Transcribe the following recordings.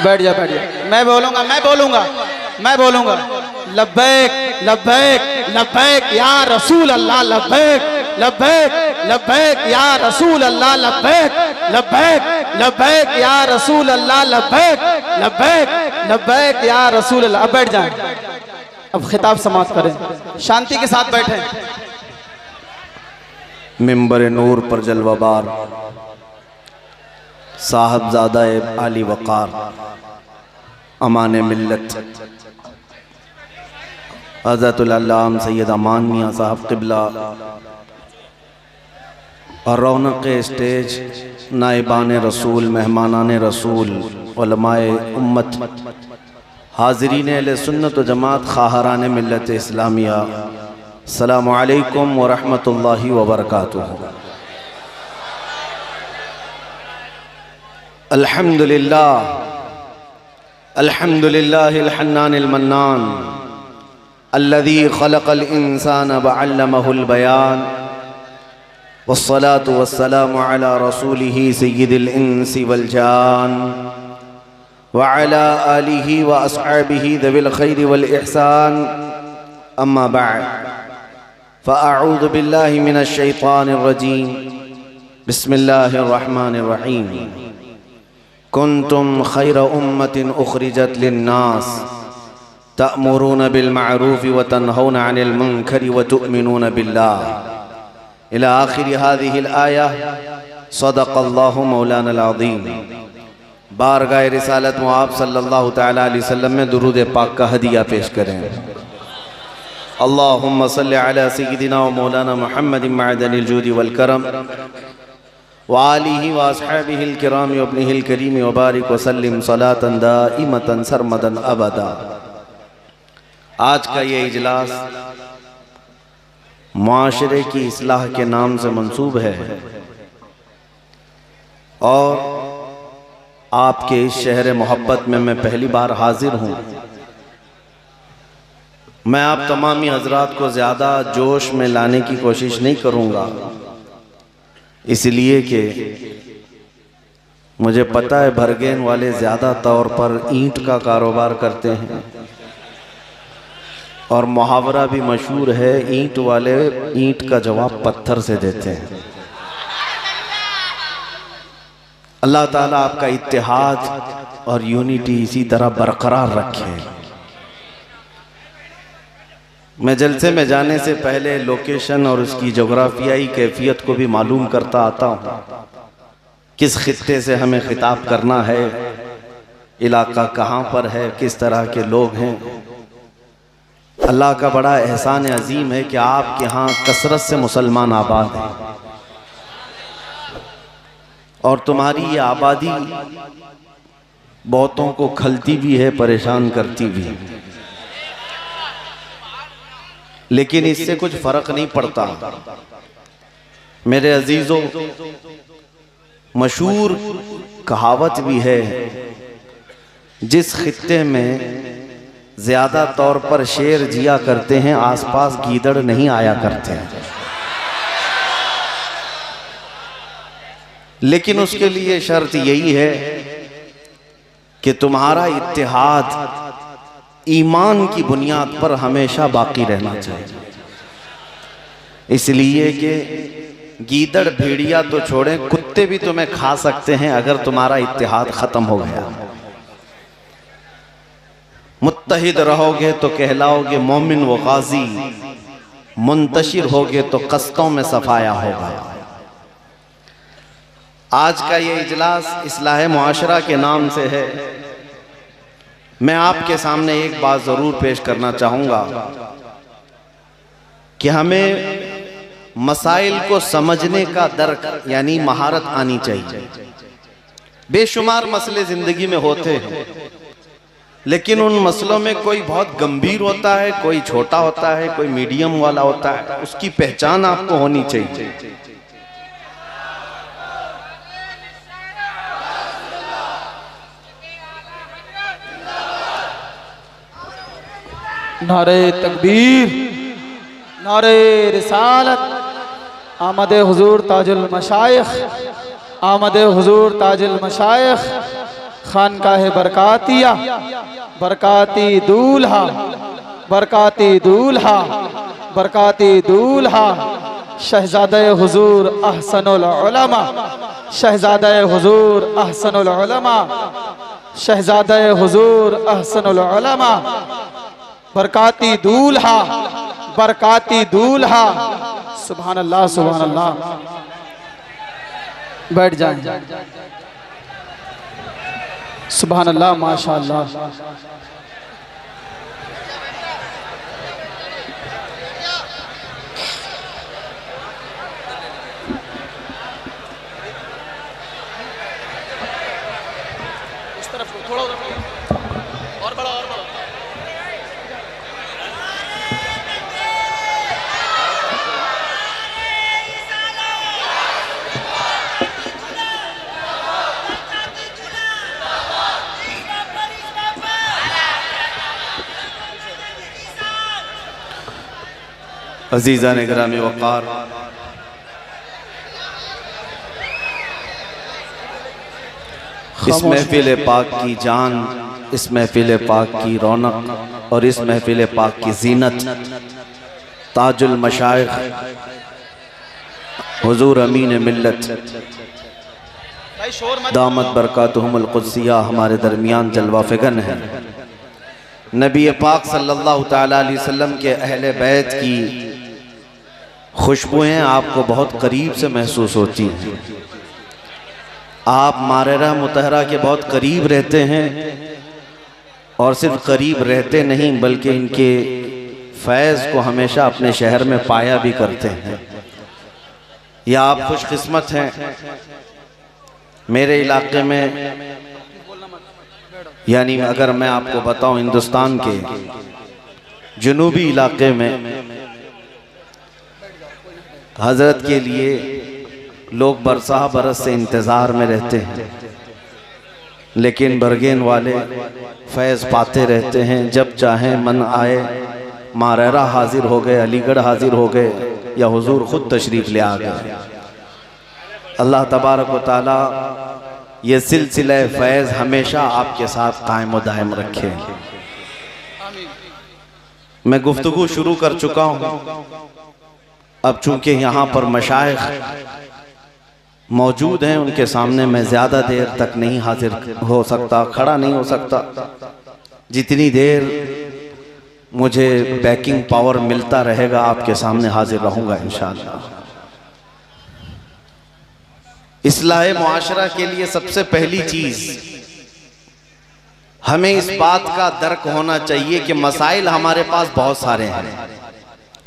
बैठ जा बैठ जा। मैं बोलूंगा लब्बैक लब्बैक लब्बैक या रसूल अल्लाह, लब्बैक लब्बैक लब्बैक या रसूल अल्लाह, लब्बैक लब्बैक लब्बैक या रसूल अल्लाह, लब्बैक लब्बैक लब्बैक या रसूल अल्लाह। अब बैठ जाएं, अब खिताब समाप्त करें, शांति के साथ बैठें। मिंबर नूर पर जलवाबार साहबजादा आली वक़ार अमान मिल्लत हज़रतुल अल्लाम सैयद अमान मियाँ साहब क़िबला और रौनक स्टेज नाइबान रसूल, मेहमानान रसूल, उलमाए उम्मत, हाज़रीन अहले सुन्नत व जमात, ख़ाहरान मिल्लत इस्लामिया, अस्सलामु अलैकुम व रहमतुल्लाहि व बरकातुहू। अल्हम्दुलिल्लाह अल्हम्दुलिल्लाहिल हन्नानिल मन्नान अल्लज़ी ख़लक़ल इंसान व अल्लमहुल बयान वस्सलातु वस्सलामु अला रसूलिही सय्यिदिल इंसी वल जान व अला आलिही व अस्हाबिही ज़विल खैरि वल इहसान, अम्मा बअद, फ़अऊज़ु बिल्लाहि मिनश शैतानिर रजीम, बिस्मिल्लाहिर रहमानिर रहीम। कुन्तुम खैर उम्मतिन उखरिजत लिन्नास तअमुरून बिल मअरूफ़ि व तनहौन अनिल मुनकरि व तुअमिनून बिल्लाह इला आखिर हाज़िहिल आया। सदक़ल्लाहु मौलानल अज़ीम। बारगाह रिसालत में आप सल्लल्लाहु तआला अलैहि वसल्लम में दुरूद पाक का हदिया पेश करें। अल्लाहुम्मा सल्लि अला सय्यिदिना व मौलाना मुहम्मदिन मअदनिल जूदि वल करम व आलिहि व अस्हाबिहिल किराम व इब्निहिल करीम व बारिक व सल्लिम सलातन दाइमतन सरमदन अबदा। आज का ये इजलास मुआशरे की इस्लाह के नाम से मंसूब है और आपके इस शहर मोहब्बत में मैं पहली बार हाजिर हूँ। मैं आप तमामी हजरात को ज़्यादा जोश में लाने की कोशिश नहीं करूँगा, इसलिए कि मुझे पता है भरगेन वाले ज़्यादा तौर पर ईंट का कारोबार करते हैं और मुहावरा भी मशहूर है, ईंट वाले ईंट का जवाब पत्थर से देते हैं। अल्लाह ताला आपका इत्तेहाद और यूनिटी इसी तरह बरकरार रखे। मैं जलसे में जाने से पहले लोकेशन और उसकी जोग्राफियाई कैफियत को भी मालूम करता आता हूँ, किस खित्ते से हमें खिताब करना है, इलाका कहाँ पर है, किस तरह के लोग हैं। अल्लाह का बड़ा एहसान अजीम है कि आपके यहाँ कसरत से मुसलमान आबाद हैं और तुम्हारी ये आबादी बहुतों को खलती भी है, परेशान करती भी है, लेकिन इससे कुछ फर्क नहीं पड़ता। मेरे अजीजों, मशहूर कहावत भी है, जिस खित्ते में ज्यादा तौर पर शेर जिया करते हैं आसपास गीदड़ नहीं आया करते हैं। लेकिन उसके लिए शर्त यही है कि तुम्हारा इत्तेहाद ईमान की बुनियाद पर हमेशा बाकी रहना चाहिए। इसलिए कि गीदड़ भेड़िया तो छोड़ें, कुत्ते भी तुम्हें खा सकते हैं अगर तुम्हारा इत्तेहाद खत्म हो गया। मुत्तहिद रहोगे तो कहलाओगे मोमिन व गाजी, मुंतशिर होगे तो कस्तों में सफाया होगा। आज का ये इजलास इस्लाह मुआशरा के नाम से है। मैं आपके सामने एक बात जरूर पेश करना चाहूँगा कि हमें मसाइल को समझने का दर्क यानी महारत आनी चाहिए। बेशुमार मसले जिंदगी में होते हैं, लेकिन उन मसलों में कोई बहुत गंभीर होता है, कोई छोटा होता है, कोई मीडियम वाला होता है। उसकी पहचान आपको होनी चाहिए। नारे तकबीर, नारे रिसालत, आमदे हुजूर ताजुल मशाइख, आमदे हुजूर ताजुल मशाइख, खानकाह बरकातिया, बरकाती दूल्हा, बरकाती दूल्हा, बरकाती दूल्हा, शहजादे हुजूर अहसनुल उलमा, शहजादे हुजूर अहसनुल उलमा, शहजादे हुजूर अहसनुल उलमा, बरकाती दूल्हा, बरकाती दूल्हा। सुभान अल्लाह, सुभान अल्लाह। बैठ जाएं। सुभान अल्लाह, माशा अल्लाह। इस तरफ थोड़ा और बड़ा, और बड़ा। अज़ीज़ान गिरामी वक़ार, इस महफिल पाक की जान, इस महफिल पाक की रौनक और इस महफिल पाक की जीनत ताजुल मशाइख हुजूर अमीन मिल्लत दामत बरकातुहुमुल क़ुद्सिया हमारे दरमियान जलवा फ़िगन है। नबी पाक सल्लल्लाहु तआला अलैहि वसल्लम के अहले बैत की खुशबुएँ आपको बहुत करीब से महसूस होती हैं। आप मारेरा मुतहरा के बहुत करीब रहते हैं और सिर्फ करीब रहते नहीं बल्कि इनके फैज़ को हमेशा अपने शहर में पाया भी करते हैं। या आप खुशकिस्मत हैं, मेरे इलाके में, यानी अगर मैं आपको बताऊं हिंदुस्तान के जनूबी इलाके में हजरत के लिए लोग बरसा बरस से इंतज़ार में रहते हैं, लेकिन बरगेन वाले फैज़ पाते रहते हैं। जब चाहें मन आए मारेरा हाजिर हो गए, अलीगढ़ हाजिर हो गए या हुजूर ख़ुद तशरीफ़ ले आ गए। अल्लाह तबारक व तआला ये सिलसिला फैज़ हमेशा आपके साथ कायम व दायम रखे। मैं गुफ्तगू शुरू कर चुका हूँ। अब चूंकि यहाँ पर मशाइख मौजूद हैं, उनके सामने मैं ज़्यादा देर तक नहीं हाजिर हो सकता, खड़ा नहीं हो सकता। जितनी देर मुझे बैकिंग पावर मिलता रहेगा आपके सामने हाजिर रहूँगा इंशाअल्लाह। इस्लाह मुआशरा के लिए सबसे पहली चीज़ हमें इस बात का दर्क होना चाहिए कि मसाइल हमारे पास बहुत सारे हैं,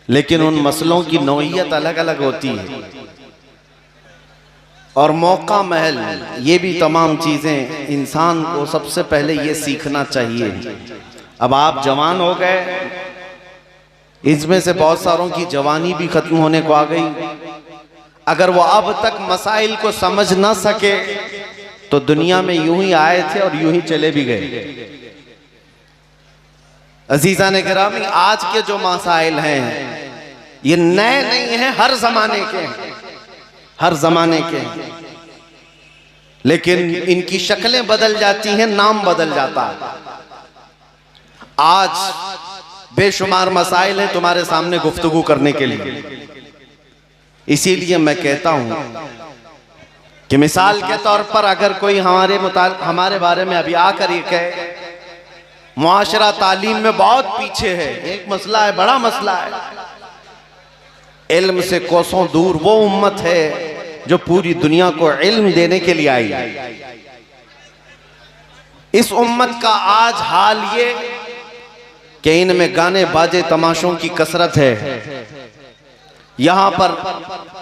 लेकिन उन मसलों की नौइयत अलग अलग होती है और मौका महल, ये भी तमाम चीज़ें इंसान को सबसे पहले ये सीखना चाहिए। अब आप जवान हो गए, इसमें से बहुत सारों की जवानी भी ख़त्म होने को आ गई। अगर वो अब तक मसाइल को समझ ना सके तो दुनिया में यूं ही आए थे और यूं ही चले भी गए। अजीज़ान गिरामी, आज के जो मसाइल हैं ये नए नहीं हैं, हर जमाने के हैं, हर जमाने के हैं, लेकिन इनकी शक्लें बदल जाती हैं, नाम बदल जाता है। आज बेशुमार मसाइल हैं तुम्हारे सामने गुफ्तगू करने के लिए। इसीलिए मैं कहता हूं कि मिसाल के तौर पर अगर कोई हमारे बारे में अभी आकर ये कहे मुआशरा तालीम में बहुत पीछे है, एक मसला है, बड़ा मसला है, इल्म से कोसों दूर वो उम्मत है जो पूरी दुनिया को इल्म देने के लिए आई। इस उम्मत का आज हाल ये कि इनमें गाने बाजे तमाशों की कसरत है। यहाँ पर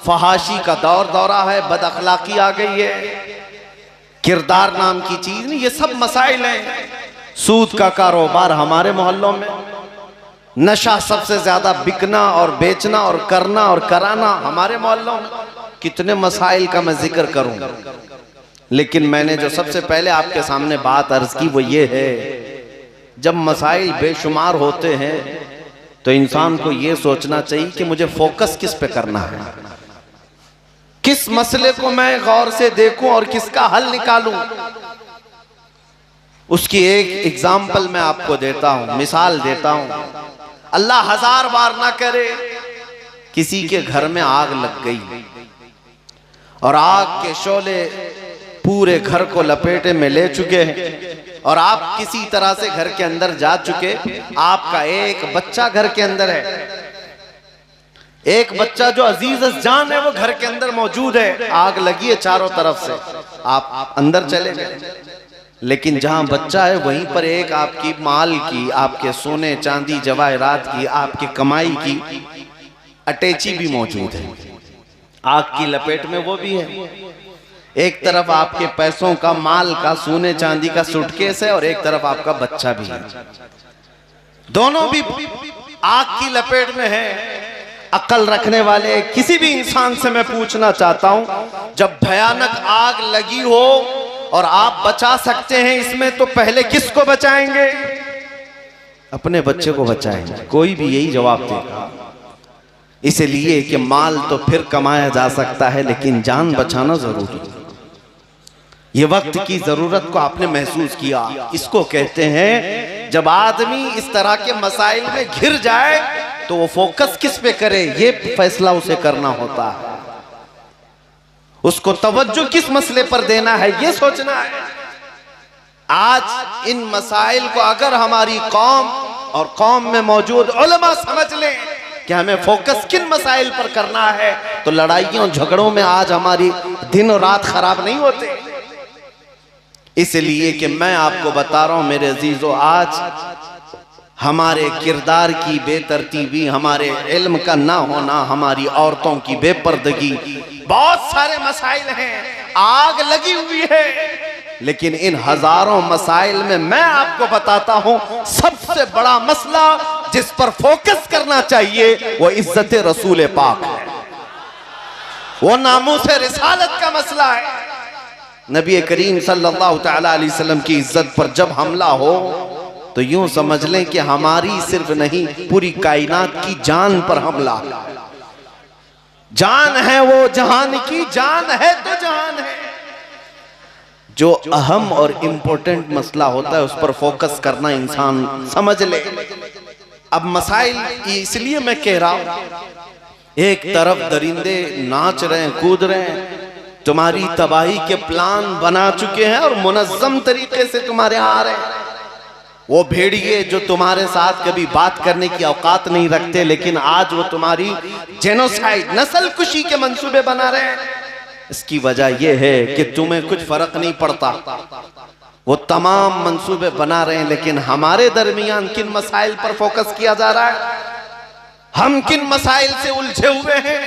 फहाशी का दौरा है, बदअखलाकी आ गई है, किरदार नाम की चीज नहीं, ये सब मसाइल हैं। सूद का कारोबार हमारे मोहल्लों में, नशा सबसे ज्यादा बिकना और बेचना और करना और कराना हमारे मोहल्लों में। कितने मसाइल का मैं जिक्र करूं, लेकिन मैंने जो सबसे पहले आपके सामने बात अर्ज की वो ये है, जब मसाइल बेशुमार होते हैं तो इंसान को ये सोचना चाहिए कि मुझे फोकस किस पे करना है, किस मसले को मैं गौर से देखूं और किसका हल निकालूं। उसकी एक एग्जाम्पल मैं आपको देता हूं, मिसाल देता हूं। अल्लाह 1000 बार ना करे किसी के घर में आग लग गई और आग के शोले पूरे घर को लपेटे में ले चुके हैं और आप किसी तरह से घर के अंदर जा चुके। आपका एक बच्चा घर के अंदर है, एक बच्चा जो अजीज जान है वो घर के अंदर मौजूद है। आग लगी है चारों तरफ से, आप अंदर चले गए, लेकिन जहां बच्चा है वहीं पर एक आपकी माल की, आपके सोने चांदी जवाहरात की, आपकी कमाई की अटैची भी मौजूद है। आग की लपेट में वो भी है। एक तरफ आपके पैसों का, माल का, सोने चांदी का सूटकेस है और एक तरफ आपका बच्चा भी है। दोनों भी आग की लपेट में है। अक्ल रखने वाले किसी भी इंसान से मैं पूछना चाहता हूं, जब भयानक आग लगी हो और आप बचा सकते हैं इसमें, तो पहले किसको बचाएंगे? अपने बच्चे को बचाएंगे। कोई भी यही जवाब देगा। इसलिए कि माल तो फिर कमाया जा सकता है, लेकिन जान बचाना जरूरी है। ये वक्त की जरूरत को आपने महसूस किया। इसको कहते हैं जब आदमी इस तरह के मसाइल में घिर जाए तो वो फोकस किस पे करे, ये फैसला उसे करना होता है। उसको तवज्जो किस मसले पर देना है, ये सोचना है। आज इन मसाइल को अगर हमारी कौम और कौम में मौजूद उलमा समझ लें कि हमें फोकस किन मसाइल पर करना है, तो लड़ाइयों झगड़ों में आज हमारी दिन और रात खराब नहीं होते। इसलिए कि मैं आपको बता रहा हूं मेरे अजीजों, आज हमारे किरदार की बेतरतीबी, हमारे इल्म का ना होना, हमारी औरतों की बेपर्दगी, बहुत सारे मसाइल हैं। आग लगी हुई है, लेकिन इन हजारों मसाइल में मैं आपको बताता हूं सबसे बड़ा मसला जिस पर फोकस करना चाहिए वो इज्जत रसूल पाक है, वो नामूस रिसालत का मसला है। नबी करीम सल्लल्लाहु तआला अलैहि वसल्लम की इज्जत पर जब हमला हो तो यूं समझ लें कि हमारी सिर्फ नहीं, पूरी कायनात की जान पर हमला। जान है वो जहान की, जान है तो जान है। जो अहम और इंपॉर्टेंट मसला होता है उस पर फोकस करना इंसान समझ ले। अब मसाइल इसलिए मैं कह रहा हूं, एक तरफ दरिंदे नाच रहे हैं, कूद रहे हैं, तुम्हारी तबाही के प्लान बना चुके हैं और मुनज़्ज़म तरीके से तुम्हारे आ रहे हैं। वो भेड़िए जो तुम्हारे साथ कभी बात करने की औकात नहीं रखते, लेकिन आज वो तुम्हारी जेनोसाइड, नस्ल कुशी के मंसूबे बना रहे हैं। इसकी वजह यह है कि तुम्हें कुछ फर्क नहीं पड़ता। वो तमाम मंसूबे बना रहे हैं, लेकिन हमारे दरमियान किन मसाइल पर फोकस किया जा रहा है, हम किन मसाइल से उलझे हुए हैं।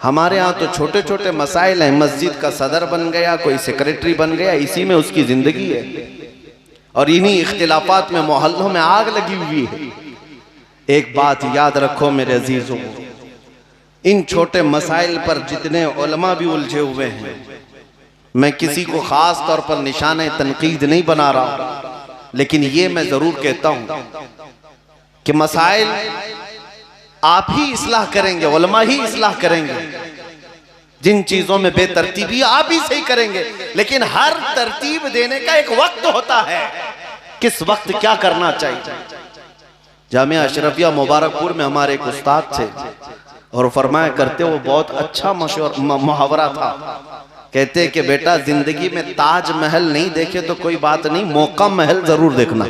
हमारे यहाँ तो छोटे छोटे मसाइल हैं, मस्जिद का सदर बन गया, कोई सेक्रेटरी बन गया, इसी में उसकी जिंदगी है और इन्हीं इख्तिलाफात में मोहल्लों में आग लगी हुई है। एक बात याद रखो मेरे अजीजों, इन छोटे मसाइल पर जितने उलमा भी उलझे हुए हैं, मैं किसी को खास तौर पर निशाने तनकीद नहीं बना रहा, लेकिन ये मैं जरूर कहता हूं कि मसाइल आप ही इस्लाह करेंगे, उलमा ही इस्लाह करेंगे। जिन चीजों में बेतरतीबी आप ही सही करेंगे, लेकिन हर तरतीब देने का एक वक्त होता है, किस वक्त क्या करना चाहिए। जामिया अशरफिया मुबारकपुर में हमारे एक उस्ताद थे और फरमाया करते, वो बहुत अच्छा मुहावरा था। कहते कि बेटा जिंदगी में ताजमहल नहीं देखे तो कोई बात नहीं, मौका महल जरूर देखना,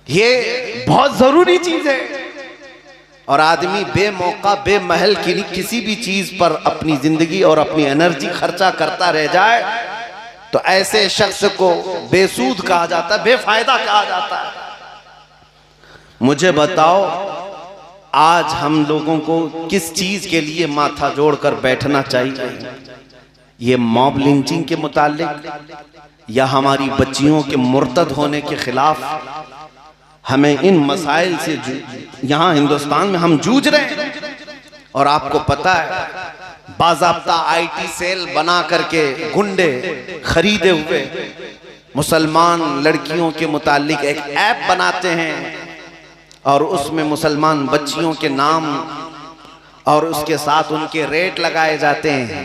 ये बहुत जरूरी चीज है। और आदमी बेमौका बेमहल की किसी भी चीज पर अपनी जिंदगी और अपनी एनर्जी खर्चा करता रह जाए तो ऐसे शख्स को बेसूद कहा जाता है, बेफायदा कहा जाता है। मुझे बताओ आज हम लोगों को किस चीज के लिए माथा जोड़कर बैठना चाहिए, ये मॉब लिंचिंग के मुतालिक या हमारी बच्चियों के मुर्तद होने के खिलाफ? हमें इन मसाइल से यहाँ हिंदुस्तान में हम जूझ रहे हैं। और आपको पता है बाज़ाब्ता आईटी सेल बना करके गुंडे खरीदे हुए मुसलमान लड़कियों के मुतालिक एक ऐप बनाते हैं और उसमें मुसलमान बच्चियों के नाम और उसके साथ उनके रेट लगाए जाते हैं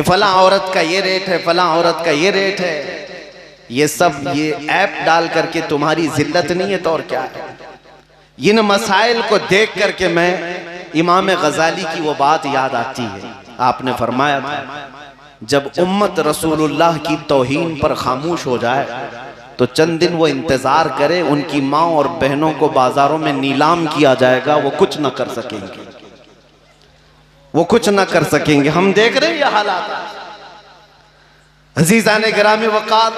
कि फला औरत का ये रेट है, फला औरत का ये रेट है। ये सब ये ऐप डाल करके तुम्हारी जिल्लत नहीं है तो और क्या है। इन मसाइल को देख करके मैं इमाम गजाली की वो बात याद आती है। आपने फरमाया था जब उम्मत रसूलुल्लाह की तौहीन पर खामोश हो जाए तो चंद दिन वो इंतजार करे, उनकी माँ और बहनों को बाजारों में नीलाम किया जाएगा, वो कुछ न कर सकेंगे, वो कुछ न कर सकेंगे। हम देख रहे हैं ये हालात। अजीज़ान गिरामी वक़ार,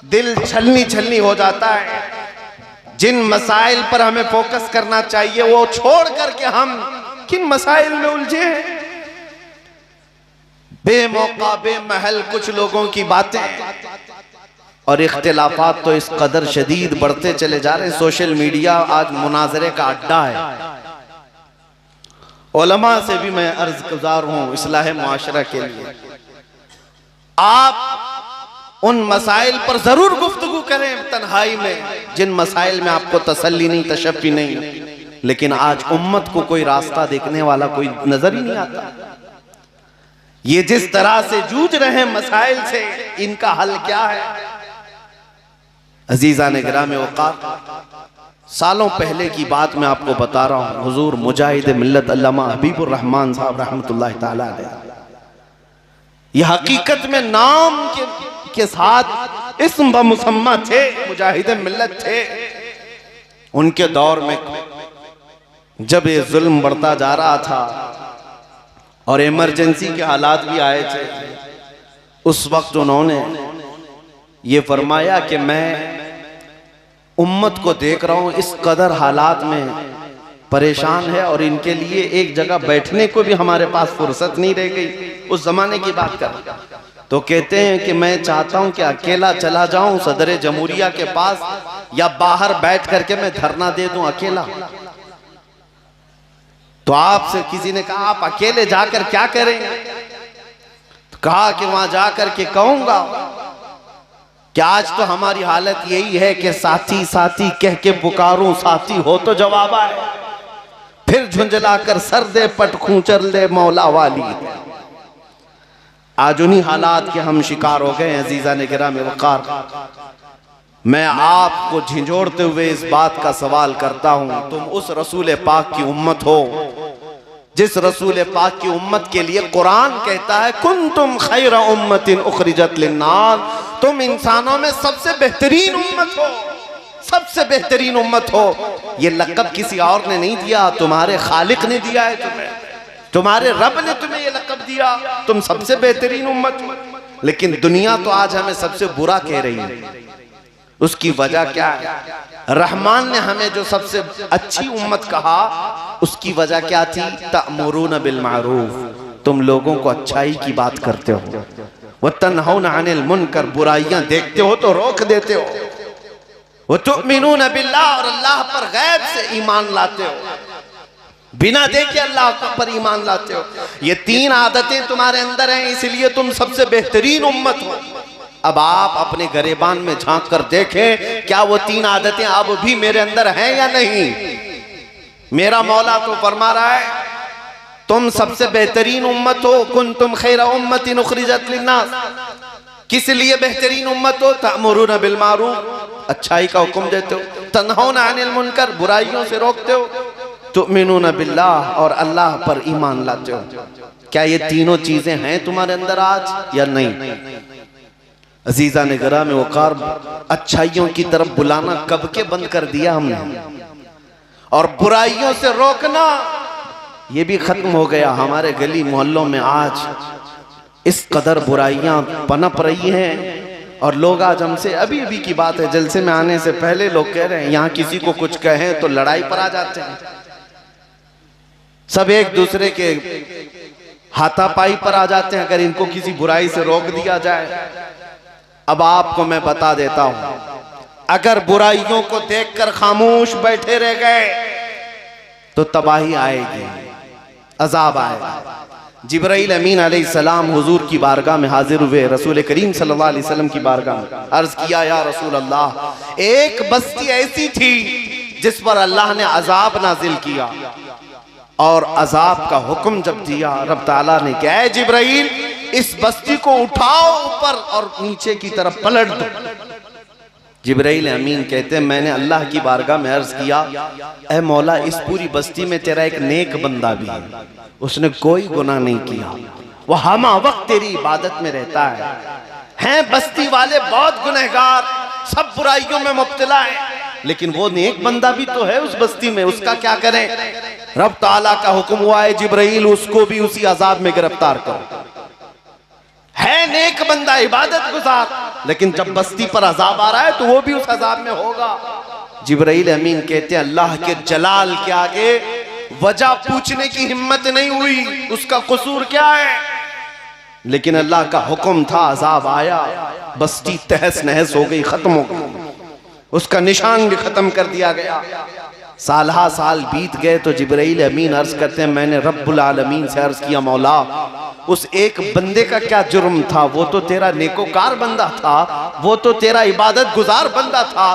दिल छलनी छलनी हो जाता है। जिन मसाइल पर हमें फोकस करना चाहिए वो छोड़ करके हम किन मसाइल में उलझे हैं। बेमौका बेमहल कुछ लोगों की बातें और इख्तिलाफात तो इस कदर शदीद बढ़ते चले जा रहे हैं। सोशल मीडिया आज मुनाजरे का अड्डा है। उलमा से भी मैं अर्ज गुजार हूं इस्लाह मुआशरा के लिए, आप उन मसाइल पर जरूर गुफ्तगू करें तन्हाई में जिन मसाइल में आपको तसल्ली नहीं, तशफ़ी नहीं। लेकिन आज उम्मत को कोई रास्ता देखने वाला कोई नजर ही नहीं आता। ये जिस तरह से जूझ रहे हैं मसाइल से, इनका हल क्या है। अजीज़ान गिरामी वक़ार, सालों पहले की बात मैं आपको बता रहा हूँ। हुजूर मुजाहिद मिल्लत अल्लामा हबीबुर रहमान साहब रहमतुल्लाह ताला अलैह, ये हकीकत में नाम के साथ इस्म ब मुसम्मा थे, मुजाहिद मिल्लत थे। उनके दौर में जब ये जुल्म बढ़ता जा रहा था और इमरजेंसी के हालात भी आए थे, उस वक्त उन्होंने ये फरमाया कि मैं उम्मत को देख रहा हूं इस कदर हालात में परेशान है और इनके लिए एक जगह बैठने को भी हमारे पास फुर्सत नहीं रह गई। उस जमाने की बात कर तो कहते हैं कि मैं चाहता हूं कि अकेला चला जाऊं सदर जमहूरिया के पास, या बाहर बैठ करके मैं धरना दे दूं अकेला। तो आपसे किसी ने कहा आप अकेले जाकर क्या करेंगे? तो कहा कि वहां जाकर के कहूंगा कि आज तो हमारी हालत यही है कि साथी साथी कह के पुकारूं, साथी हो तो जवाब आए, फिर झुंझलाकर सर दे पट खूंचर ले मौला वाली। आज उन्हीं हालात के हम शिकार हो गए। अजीज़ान गिरामी वक़ार, मैं आपको झिंझोड़ते हुए इस बात का सवाल करता हूं, तुम उस रसूल पाक की उम्मत हो जिस रसूल पाक की उम्मत के लिए कुरान कहता है कुंतुम खैर उम्मतिन उखरिजत लिन्नास, तुम इंसानों में सबसे बेहतरीन उम्मत हो, सबसे बेहतरीन उम्मत हो। ये लक़ब किसी और ने नहीं दिया, तुम्हारे खालिक ने दिया है तुम्हें, तुम्हारे रब ने तुम्हें ये लक़ब दिया, तुम सबसे बेहतरीन उम्मत हो। लेकिन दुनिया तो आज हमें सबसे बुरा कह रही है। उसकी वजह क्या है? रहमान ने हमें जो सबसे अच्छी उम्मत कहा, उसकी वजह क्या थी? तअमुरून बिल मारूफ, तुम लोगों को अच्छाई की बात करते हो, व तन्हौना अनिल मुनकर, बुराइयां देखते हो तो रोक देते हो, व तुमिनून बिल्लाह, और अल्लाह पर गैब से ईमान लाते हो, बिना देखे अल्लाह पर ईमान लाते हो। ये तीन आदतें तुम्हारे अंदर हैं, इसलिए तुम सबसे बेहतरीन उम्मत हो। अब आप अपने गरेबान में झांक कर देखें, क्या वो तीन आदतें अब भी मेरे अंदर हैं या नहीं? मेरा मौला तो फरमा रहा है तुम सबसे बेहतरीन उम्मत हो, कुंतुम खैरा उम्मतिन उखरिजत लिन्नास। किस लिए बेहतरीन उम्मत हो? तअमुरून बिल मारूफ, अच्छाई का हुक्म देते हो, तन्हौना अनिल मुनकर, बुराइयों से रोकते हो, तुमिनून बिल्लाह, और अल्लाह पर ईमान लाते हो। क्या ये तीनों चीजें हैं तुम्हारे अंदर आज या नहीं? अजीज़ान गिरामी वक़ार, अच्छाइयों की तरफ बुलाना कब के बंद कर दिया हमने, और बुराइयों से रोकना ये भी खत्म हो गया। हमारे गली मोहल्लों में आज इस कदर बुराइयां पनप रही हैं, और लोग आज हमसे, अभी अभी की बात है, जलसे में आने से पहले लोग कह रहे हैं यहाँ किसी को कुछ कहें तो लड़ाई पर आ जाते हैं, सब एक दूसरे के हाथापाई पर आ जाते हैं अगर इनको किसी बुराई से रोक दिया जाए। अब आपको मैं बता देता हूं, अगर बुराइयों को देखकर खामोश बैठे रह गए तो तबाही आएगी, अजाब आएगा। जिब्राइल अमीन अलैहिस्सलाम हुजूर की बारगाह में हाजिर हुए, रसूल करीम सल्लल्लाहु अलैहि वसल्लम की बारगाह में अर्ज किया, या रसूल अल्लाह, एक बस्ती ऐसी थी जिस पर अल्लाह ने अजाब नाजिल किया, और अजाब का हुक्म जब दिया रब ताला ने, क्या है जिब्राइल, इस बस्ती को उठाओ ऊपर और नीचे की तरफ पलट दो। जिब्राइल अमीन कहते हैं मैंने अल्लाह की बारगाह में अर्ज किया, ऐ मौला इस पूरी बस्ती में तेरा एक नेक बंदा भी है, उसने कोई गुनाह नहीं किया, वो हमा वक्त तेरी इबादत में रहता है बस्ती वाले बहुत गुनहगार, सब बुराइयों में मुब्तला है, लेकिन वो नेक बंदा भी तो है उस बस्ती में, उसका क्या करें? रब ताला का हुक्म हुआ है जिब्राइल उसको भी उसी अजाब में गिरफ्तार करो। है नेक बंदा, इबादत गुजार, लेकिन जब बस्ती पर अजाब आ रहा है तो वो भी उस अजाब में होगा। जिब्राइल अमीन कहते हैं अल्लाह के जलाल के आगे वजह पूछने की हिम्मत नहीं हुई, उसका कसूर क्या है, लेकिन अल्लाह का हुक्म था, अजाब आया, बस्ती तहस नहस हो गई, खत्म हो गई, उसका निशान भी खत्म कर दिया गया। सालहा साल बीत गए तो जिब्राइल अमीन अर्ज करते हैं मैंने रब्बुल आलमीन से अर्ज किया, मौला उस एक बंदे का क्या जुर्म था, वो तो तेरा नेकोकार बंदा था, वो तो तेरा इबादत गुजार बंदा था,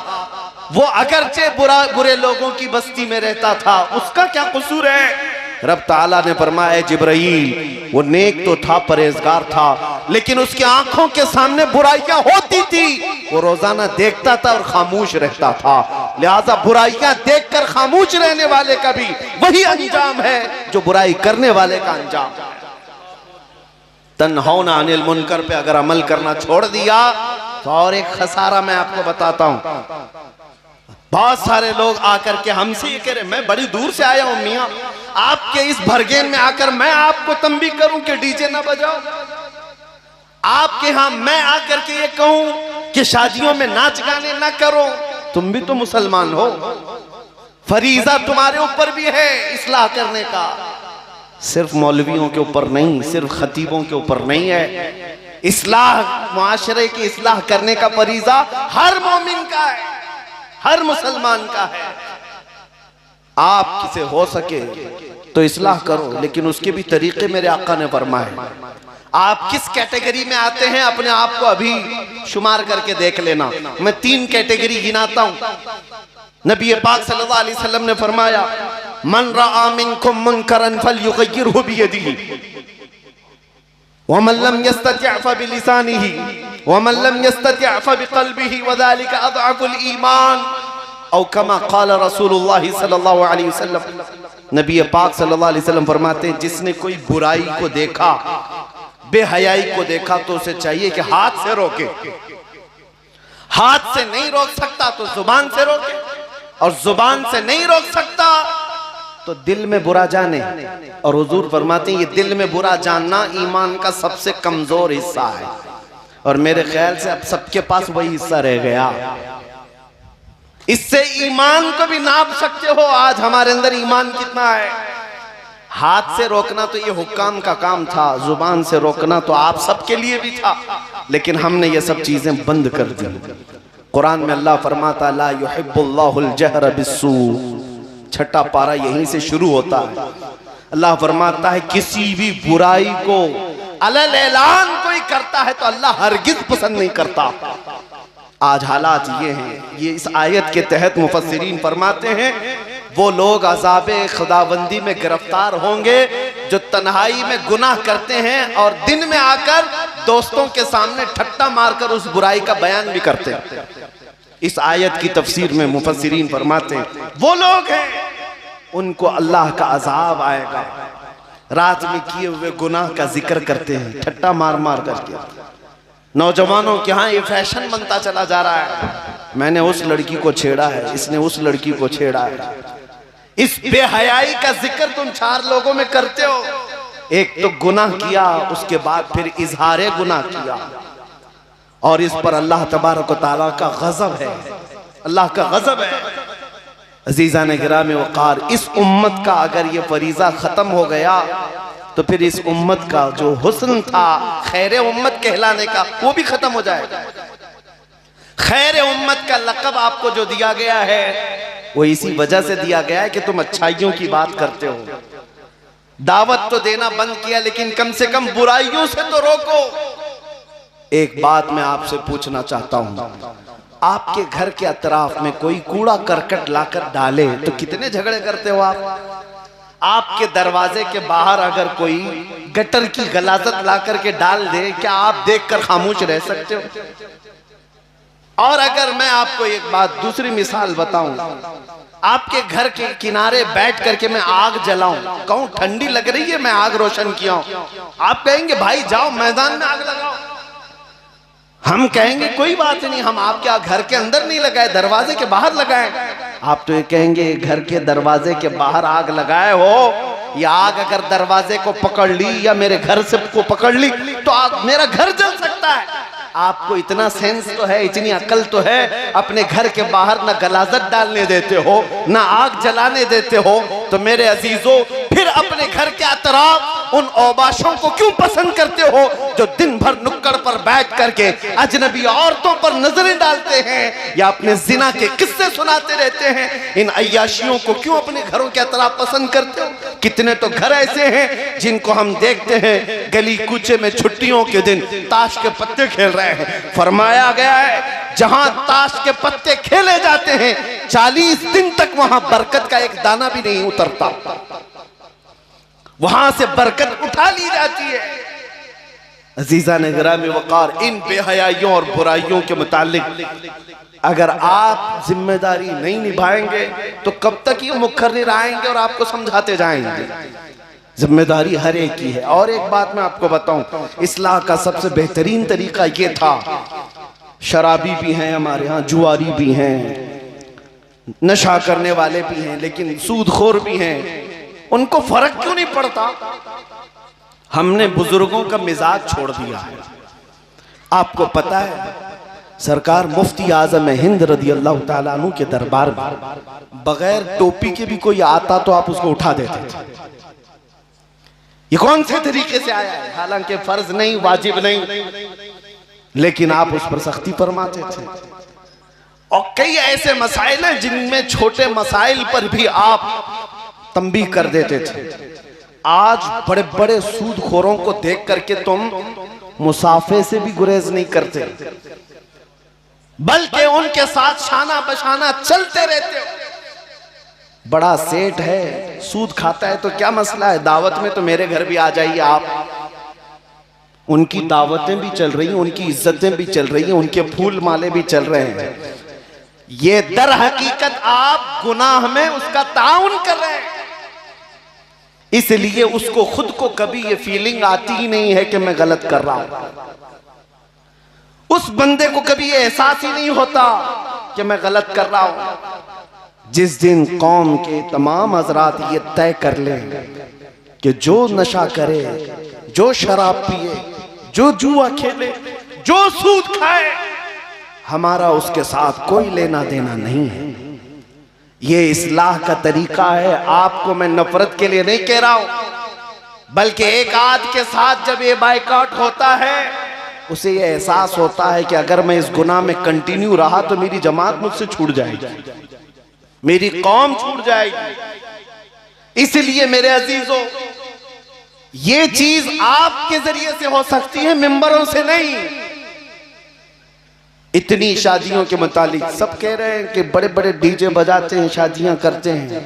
वो अगरचे बुरे लोगों की बस्ती में रहता था, उसका क्या कसूर है? रब ताला ने फरमाया जिब्राइल वो नेक तो था, परहेजगार था, लेकिन उसकी आंखों के सामने बुराइयां होती थी, वो रोजाना देखता था और खामोश रहता था, लिहाजा बुराइयां देखकर खामोश रहने वाले का भी वही अंजाम है जो बुराई करने वाले का अंजाम है। तन्हौना अनिल मुनकर पे अगर अमल करना छोड़ दिया तो और एक खसारा मैं आपको बताता हूं। बहुत सारे लोग आकर के हमसे ये कह रहे मैं बड़ी दूर से आया हूं मियां, आपके इस भरगेन में आकर मैं आपको तंबी करूं कि डीजे ना बजाओ, आपके यहां मैं आकर के ये कहूं कि शादियों में नाच गाने ना करो, तुम भी तो मुसलमान हो, फरीजा तुम्हारे ऊपर भी है इस्लाह करने का, सिर्फ मौलवियों के ऊपर नहीं, सिर्फ खतीबों के ऊपर नहीं है, इस्लाह मुआशरे की इस्लाह करने का फरीजा हर मोमिन का है, हर मुसलमान का है। आप किसे हो सके तो इस्लाह करो, लेकिन उसके भी तरीके मेरे आका ने फरमाए। आप किस कैटेगरी में आते हैं अपने आप को अभी शुमार करके देख लेना। मैं 3 कैटेगरी गिनाता हूं। नबी पाक सल्लल्लाहु अलैहि वसल्लम ने फरमाया मन रआ मिनकुम मुनकरन फलयुगय्यिरहु बियदिही वमन लम यस्तति' फबिलिसानिही वमन लम यस्तति' फबिक़ल्बिही वज़ालिका अज़अफ़ुल ईमान औ कमा क़ाल रसूलुल्लाह सल्लल्लाहु अलैहि वसल्लम। नबी पाक सल्लल्लाहु अलैहि वसल्लम फरमाते हैं जिसने कोई बुराई को देखा, बेहयाई को देखा, तो उसे चाहिए कि हाथ से रोके, हाथ से नहीं रोक सकता तो जुबान से रोके, और जुबान से नहीं रोक सकता तो दिल में बुरा जाने। और हुजूर फरमाते हैं ये दिल में बुरा जानना ईमान का सबसे कमजोर हिस्सा है, और मेरे ख्याल से अब सबके पास वही हिस्सा रह गया। इससे ईमान को भी नाप सकते हो आज हमारे अंदर ईमान कितना है। हाथ से रोकना तो ये हुक्काम का काम था, जुबान से रोकना तो आप सबके लिए भी था, लेकिन हमने ये सब चीजें बंद कर दी। कुरान में अल्लाह फरमाता ला युहिब्बुल्लाहुल जहर बिस्सू, छठा पारा यहीं से शुरू होता है। अल्लाह फरमाता है किसी भी बुराई को अलल ऐलान कोई करता है तो अल्लाह हरगिज पसंद नहीं करता। आज हालात ये हैं, ये इस आयत के तहत मुफस्सिरीन फरमाते हैं वो लोग अज़ाबे खुदाबंदी में गिरफ्तार होंगे जो तन्हाई में गुनाह करते हैं और दिन में आकर दोस्तों के सामने ठट्टा मारकर उस बुराई का बयान भी करते हैं। इस आयत की तफसीर में मुफस्सिरीन फरमाते हैं वो लोग हैं उनको अल्लाह का अजाब आएगा, रात में किए हुए गुनाह का जिक्र करते हैं ठट्टा मार मार करके। नौजवानों के यहाँ ये फैशन बनता चला जा रहा है, मैंने उस लड़की को छेड़ा है, इसने उस लड़की को छेड़ा है। इस बेहयाई का जिक्र तुम 4 लोगों में करते हो, एक तो गुनाह किया, उसके बाद फिर इजहारे गुनाह किया, और इस पर अल्लाह तबारक व तआला का गजब है, अल्लाह का गजब है। अजीज़ान गिराम वक़ार, इस उम्मत का अगर ये फरीज़ा ख़त्म हो गया तो फिर इस उम्मत का जो हुस्न था खैर उम्मत कहलाने का वो भी खत्म हो जाएगा। खैर उम्मत का लक़ब आपको जो दिया गया है वो इसी वजह से दिया गया है कि तुम अच्छाइयों की बात करते हो। दावत तो देना बंद किया, लेकिन कम से कम बुराइयों से तो रोको। एक बात मैं आपसे पूछना चाहता हूं, आपके घर के अतराफ में कोई कूड़ा करकट लाकर डाले तो कितने झगड़े करते हो आप? आपके दरवाजे के बाहर अगर कोई गटर की गलाजत ला करके डाल दे, क्या आप देखकर खामोश रह सकते हो? और अगर मैं आपको एक बात दूसरी मिसाल बताऊं, आपके घर के किनारे बैठ करके मैं आग जलाऊं, कहूं ठंडी लग रही है मैं आग रोशन किया हूं, आप कहेंगे भाई जाओ मैदान में आग लगाओ। हम कहेंगे कोई बात नहीं, हम आपके घर के अंदर नहीं लगाए, दरवाजे के बाहर लगाए। आप तो ये कहेंगे घर के दरवाजे के बाहर आग लगाए हो, या आग अगर दरवाजे को पकड़ ली या मेरे घर से को पकड़ ली तो आग मेरा घर जल सकता है। आपको इतना सेंस तो है, इतनी अकल तो है, अपने घर के बाहर ना गलाजत डालने देते हो ना आग जलाने देते हो, तो मेरे अजीजों फिर अपने घर के अतराफ उन औबाशों को क्यों पसंद करते हो जो दिन भर नुक्कड़ पर बैठ करके अजनबी औरतों पर नजरें डालते हैं या अपने जिना के किस्से सुनाते रहते हैं? इन अय्याशियों को क्यों अपने घरों के अतराफ पसंद करते हो? कितने तो घर ऐसे हैं जिनको हम देखते हैं गली कूचे में छुट्टियों के दिन ताश के पत्ते खेल रहे हैं। फरमाया गया है जहां ताश के पत्ते खेले जाते हैं 40 दिन तक वहां बरकत का एक दाना भी नहीं उतरता, वहां से बरकत उठा ली जाती है। अजीजा ने गिरामी वकार, इन बेहयाइयों और बुराइयों के मुतालिक अगर आप जिम्मेदारी नहीं निभाएंगे तो कब तक ये मुकर्रिर आएंगे और आपको समझाते जाएंगे? जिम्मेदारी हर एक की है। और एक बात मैं आपको बताऊं, इस्लाह का सबसे बेहतरीन तरीका ये था, शराबी भी हैं हमारे यहाँ, जुआरी भी हैं, नशा करने वाले भी हैं, लेकिन सूदखोर भी हैं, उनको फर्क क्यों नहीं पड़ता? हमने बुजुर्गों का मिजाज छोड़ दिया है। आपको पता है सरकार मुफ्ती आजम हिंद रदी अल्लाह ताला अन्हु के दरबार में बगैर टोपी के भी कोई आता तो आप उसको उठा देते थे। ये कौन से तरीके से आया है? हालांकि फर्ज नहीं, वाजिब नहीं, लेकिन आप उस पर सख्ती फरमाते थे। और कई ऐसे मसाइल हैं जिनमें छोटे मसाइल पर भी आप तंबीह कर देते थे। आज बड़े बड़े सूदखोरों को देख करके तुम मुसाफे से भी गुरेज नहीं करते, बल्कि उनके साथ शाना बशाना चलते रहते हो। बड़ा सेठ है, सूद खाता है तो क्या मसला है, दावत में तो मेरे घर भी आ जाइए आप। उनकी दावतें भी चल रही हैं, उनकी इज्जतें भी चल रही हैं, उनके फूल माले भी चल रहे हैं। ये दर हकीकत आप गुनाह में उसका ताउन कर रहे हैं, इसलिए उसको खुद को कभी ये फीलिंग आती ही नहीं है कि मैं गलत कर रहा हूं। उस बंदे को कभी ये एहसास ही नहीं होता कि मैं गलत कर रहा हूं। जिस दिन कौम के तमाम हजरात ये तय कर लें कि जो नशा करे, जो शराब पिए, जो जुआ खेले, जो सूद खाए, हमारा उसके साथ कोई लेना देना नहीं है। ये इस्लाह का तरीका है। आपको मैं नफरत के लिए नहीं कह रहा हूं, बल्कि एक आद के साथ जब ये बाइकआउट होता है उसे ये एहसास होता है कि अगर मैं इस गुनाह में कंटिन्यू रहा तो मेरी जमात मुझसे छूट जाएगी, मेरी कौम छूट जाएगी। इसलिए मेरे अजीजों, ये चीज आपके जरिए से हो सकती है, मिंबरों से नहीं। इतनी शादियों के मुतालिक सब कह रहे हैं कि बड़े बड़े डीजे बजाते हैं, शादियां करते हैं,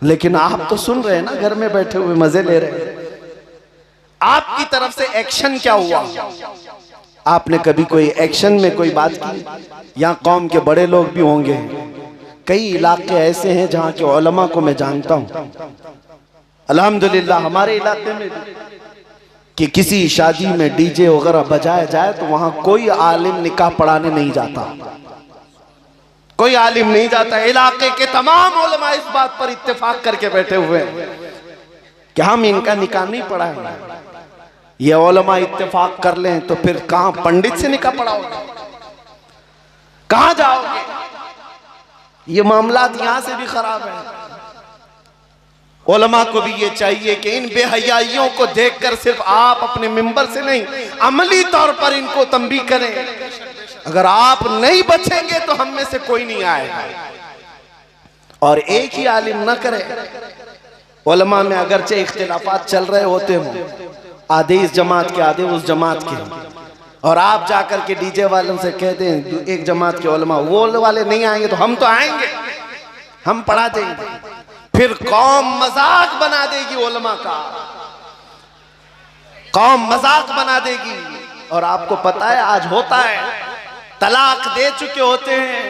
लेकिन आप तो सुन रहे हैं ना, घर में बैठे हुए मजे ले रहे हैं। आपकी तरफ से एक्शन क्या हुआ? आपने कभी कोई एक्शन में कोई बात की? यहाँ कौम के बड़े लोग भी होंगे, कई इलाके ऐसे हैं जहाँ के उलमा को मैं जानता हूँ, अल्हम्दुलिल्लाह हमारे इलाके में कि किसी शादी में डीजे वगैरह बजाया जाए तो वहां कोई आलिम निकाह पढ़ाने नहीं जाता, कोई आलिम नहीं जाता। इलाके के तमाम उलमा इस बात पर इत्तेफाक करके बैठे हुए हैं कि हम इनका निकाह नहीं पढ़ाएंगे। ये उलमा इत्तेफाक कर लें तो फिर कहां पंडित से निकाह पढ़ाओगे, कहां जाओगे? ये मामलात यहां से भी खराब है। उलमा को भी ये चाहिए कि इन बेहयाइयों को देखकर सिर्फ आप अपने मिंबर से नहीं, अमली तौर पर इनको तंबीह करें। अगर आप नहीं बचेंगे तो हम में से कोई नहीं आएगा। और एक ही आलिम न करे, उलमा में अगरचे इख्तिलाफात चल रहे होते हों, आधे इस जमात के आधे उस जमात के, और आप जाकर के डीजे वालों से कह दें एक जमात के उलमा वो वाले नहीं आएंगे तो हम तो आएंगे, हम पढ़ा देंगे, फिर कौम मजाक बना देगी उलमा का। कौम मजाक बना देगी। और आपको पता है आज होता है, तलाक दे चुके होते हैं,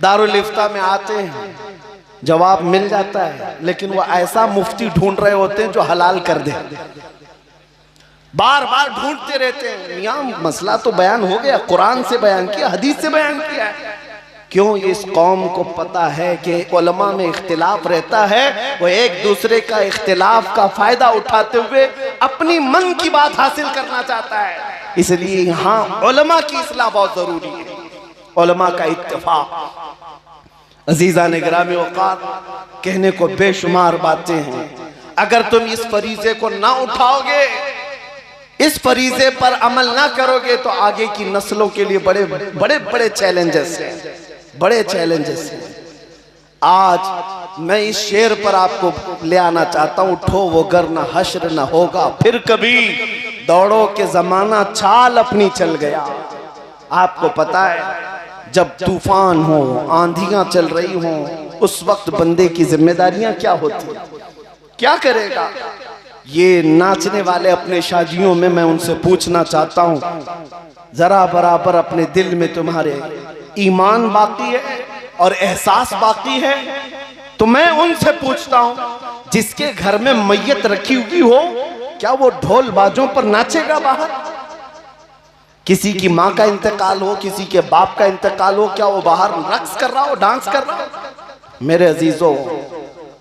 दारुल इफ्ता में आते हैं, जवाब मिल जाता है, लेकिन वो ऐसा मुफ्ती ढूंढ रहे होते हैं जो हलाल कर दे। बार बार ढूंढते रहते हैं। मियां मसला तो बयान हो गया, कुरान से बयान किया, हदीस से बयान किया है। क्यों? इस कौम को पता है कि उलमा में इख्तिलाफ रहता है, वो एक दूसरे का इख्तिलाफ का फायदा उठाते हुए अपनी मन की बात हासिल करना चाहता है। इसलिए यहाँ उलमा की इस्लाह बहुत जरूरी है, उलमा का इत्तेफाक। अजीजा ने गिरामी औकात, कहने को बेशुमार बातें हैं। अगर तुम इस फरीजे को ना उठाओगे, इस फरीजे पर अमल ना करोगे, तो आगे की नस्लों के लिए बड़े बड़े बड़े चैलेंजेस हैं, बड़े चैलेंजेस हैं। आज मैं इस शेर पर आपको ले आना चाहता हूं, उठो वो गर न हश्र न होगा फिर कभी, दौड़ो के जमाना चाल अपनी चल गया। आपको पता है जब तूफान हो, आंधियां चल रही हो, उस वक्त बंदे की जिम्मेदारियां क्या होती, क्या करेगा? ये नाचने वाले अपने शादियों में मैं उनसे पूछना चाहता हूं, जरा बराबर अपने दिल में तुम्हारे ईमान बाकी है और एहसास बाकी है? तो मैं उनसे पूछता हूं, जिसके घर में मैयत रखी हुई हो, क्या वो ढोल बाजों पर नाचेगा बाहर? किसी की माँ का इंतकाल हो, किसी के बाप का इंतकाल हो, क्या वो बाहर रक्स कर रहा हो, डांस कर रहा हो? मेरे अजीजों,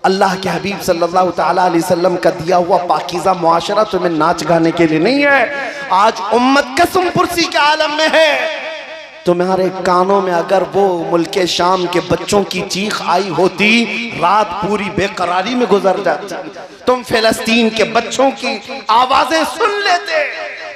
अल्लाह के हबीब सल्लल्लाहु ताला अलैहि वसल्लम का दिया हुआ पाकीज़ा मुआशरा तुम्हें नाच गाने के लिए नहीं है। आज उम्मत कसम पुरसी के आलम में है। तुम्हारे कानों में अगर वो मुल्के शाम के बच्चों की चीख आई होती, रात पूरी बेकरारी में गुजर जाती। तुम फिलिस्तीन के बच्चों की आवाजें सुन लेते।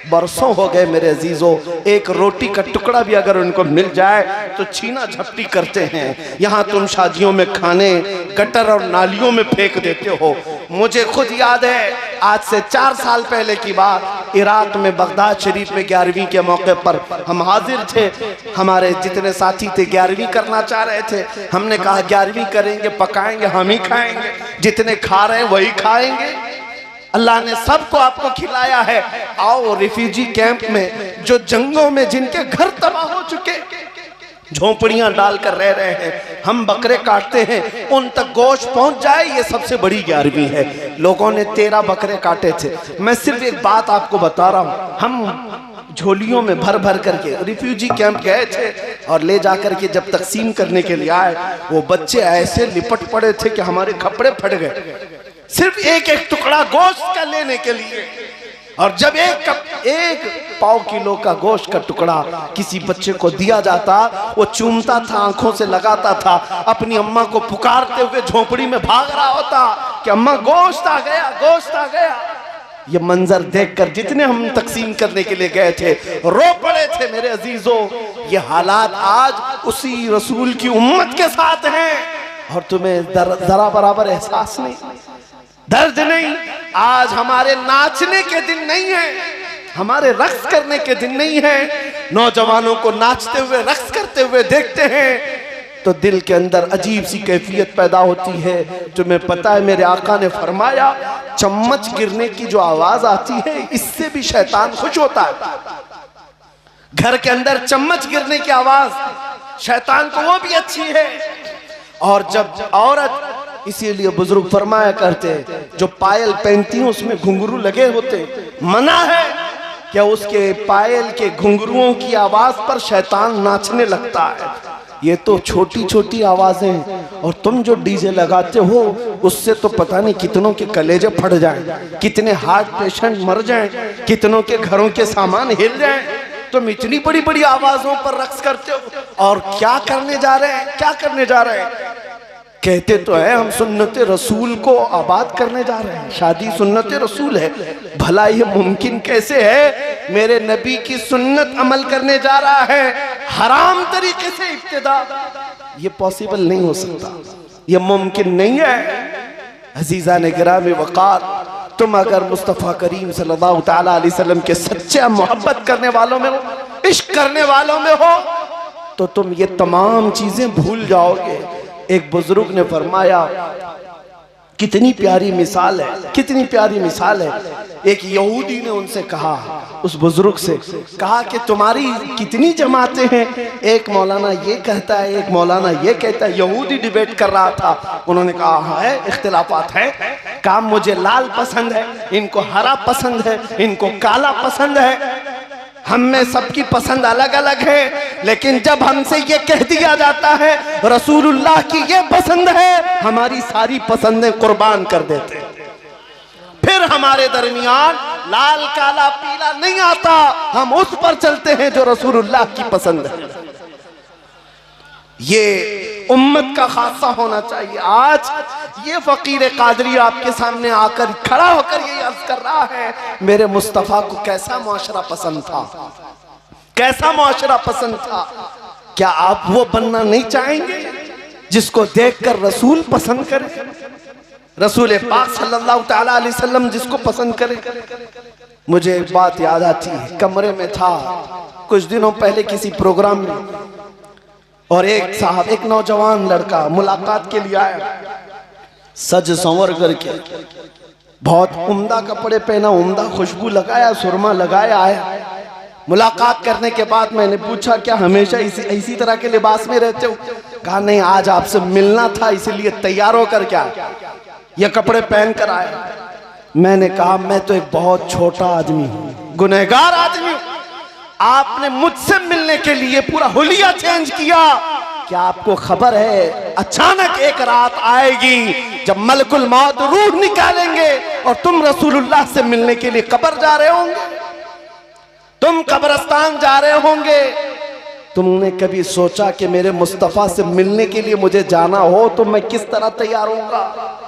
बरसों हो गए मेरे अजीजों, एक रोटी का टुकड़ा भी अगर उनको मिल जाए तो छीना झपटी करते हैं। यहाँ तुम शादियों में खाने गटर और नालियों में फेंक देते हो। मुझे खुद याद है, आज से 4 साल पहले की बात, इराक में बगदाद शरीफ में 11वीं के मौके पर हम हाजिर थे। हमारे जितने साथी थे 11वीं करना चाह रहे थे। हमने कहा 11वीं करेंगे, पकाएंगे, हम ही खाएंगे, जितने खा रहे हैं वही खाएंगे। अल्लाह ने सबको आपको खिलाया है। आओ रिफ्यूजी कैंप में, जो जंगों में जिनके घर तबाह हो चुके, झोपड़ियां डालकर रह रहे हैं, हम बकरे काटते हैं, उन तक गोश्त पहुंच जाए, ये सबसे बड़ी 11वीं है। लोगों ने 13 बकरे काटे थे। मैं सिर्फ एक बात आपको बता रहा हूं, हम झोलियों में भर भर करके रिफ्यूजी कैंप गए थे और ले जाकर के जब तकसीम करने के लिए आए, वो बच्चे ऐसे लिपट पड़े थे कि हमारे कपड़े फट गए, सिर्फ एक एक टुकड़ा गोश्त का लेने के लिए। और जब एक पाव किलो का गोश्त का टुकड़ा किसी बच्चे को दिया जाता, वो चूमता था, आंखों से लगाता था, अपनी अम्मा को पुकारते हुए झोपड़ी में भाग रहा होता कि अम्मा गोश्त आ गया, गोश्त आ गया। ये मंजर देखकर जितने हम तकसीम करने के लिए गए थे रो पड़े थे मेरे अजीजों। ये हालात आज उसी रसूल की उम्मत के साथ हैं और तुम्हें जरा बराबर एहसास नहीं, दर्द नहीं। आज हमारे नाचने के दिन नहीं है, हमारे रक्स करने के दिन नहीं है। नौजवानों को नाचते हुए रक्स करते हुए देखते हैं तो दिल के अंदर अजीब सी कैफियत पैदा होती है। तुम्हें पता है मेरे आका ने फरमाया, चम्मच गिरने की जो आवाज आती है, इससे भी शैतान खुश होता है। घर के अंदर चम्मच गिरने की आवाज शैतान को वो भी अच्छी है। और जब औरत, इसीलिए बुजुर्ग फरमाया करते, जो पायल पहनती हैं उसमें घुंघरू लगे होते, मना है क्या उसके पायल के घुंघरुओं की आवाज पर शैतान नाचने लगता है। ये तो छोटी छोटी आवाजें, और तुम जो डीजे लगाते हो उससे तो पता नहीं कितनों के कलेजे फट जाएं, कितने हार्ट पेशेंट मर जाएं, कितनों के घरों के सामान हिल जाएं। तुम इतनी बड़ी बड़ी आवाजों पर रक्स करते हो और क्या करने जा रहे हैं, क्या करने जा रहे हैं? कहते तो है हम सुन्नत रसूल को आबाद करने जा रहे हैं, शादी सुन्नत रसूल है। भला ये मुमकिन कैसे है? मेरे नबी की सुन्नत अमल करने जा रहा है, हराम तरीके से इब्तिदा। ये पॉसिबल नहीं हो सकता, ये मुमकिन नहीं है। अजीजा ने गिरामी वक़ार, तुम अगर मुस्तफ़ा करीम सल्लल्लाहु ताला अलैहि वसल्लम के सच्चे मोहब्बत करने वालों में हो, इश्क करने वालों में हो, तो तुम ये तमाम चीजें भूल जाओगे। एक बुजुर्ग ने फरमाया, कितनी प्यारी मिसाल है, कितनी प्यारी मिसाल है। एक यहूदी ने उनसे कहा, उस बुजुर्ग से कहा कि तुम्हारी कितनी जमातें हैं? एक मौलाना ये कहता है, एक मौलाना ये कहता है। यहूदी डिबेट कर रहा था। उन्होंने कहा हाँ है, इख्तिलाफात है। कहा मुझे लाल पसंद है, इनको हरा पसंद है, इनको काला पसंद है। हम में सबकी पसंद अलग अलग है, लेकिन जब हमसे ये कह दिया जाता है रसूलुल्लाह की ये पसंद है, हमारी सारी पसंदें कुर्बान कर देते हैं। फिर हमारे दरमियान लाल काला पीला नहीं आता, हम उस पर चलते हैं जो रसूलुल्लाह की पसंद है। ये उम्मत का खासा होना चाहिए। आज ये फकीर कादरी आपके सामने आकर खड़ा होकर ये अर्ज कर रहा है, मेरे मुस्तफा को कैसा मुआशरा पसंद था, कैसा मुआशरा पसंद था। क्या आप वो बनना नहीं चाहेंगे जिसको देखकर रसूल पसंद करे, रसूल पाक सल्लल्लाहु तआला अलैहि वसल्लम जिसको पसंद करे। मुझे एक बात याद आती है, कमरे में था कुछ दिनों पहले किसी प्रोग्राम में, और एक साहब, एक नौजवान लड़का मुलाकात के लिए आया, सज संवर करके, बहुत उम्दा कपड़े पहना, उम्दा खुशबू लगाया, सुरमा लगाया आया। मुलाकात करने के बाद मैंने पूछा क्या हमेशा इसी तरह के लिबास में रहते हो? कहा नहीं, आज आपसे मिलना था इसलिए तैयार होकर क्या ये कपड़े पहन कर आया। मैंने कहा मैं तो एक बहुत छोटा आदमी हूँ, गुनहगार आदमी हूँ, आपने मुझसे मिलने के लिए पूरा हुलिया चेंज किया। क्या आपको खबर है अचानक एक रात आएगी जब मलकुल मौत रूह निकालेंगे और तुम रसूलुल्लाह से मिलने के लिए कब्र जा रहे होंगे, तुम कब्रिस्तान जा रहे होंगे। तुमने कभी सोचा कि मेरे मुस्तफा से मिलने के लिए मुझे जाना हो तो मैं किस तरह तैयार होऊंगा?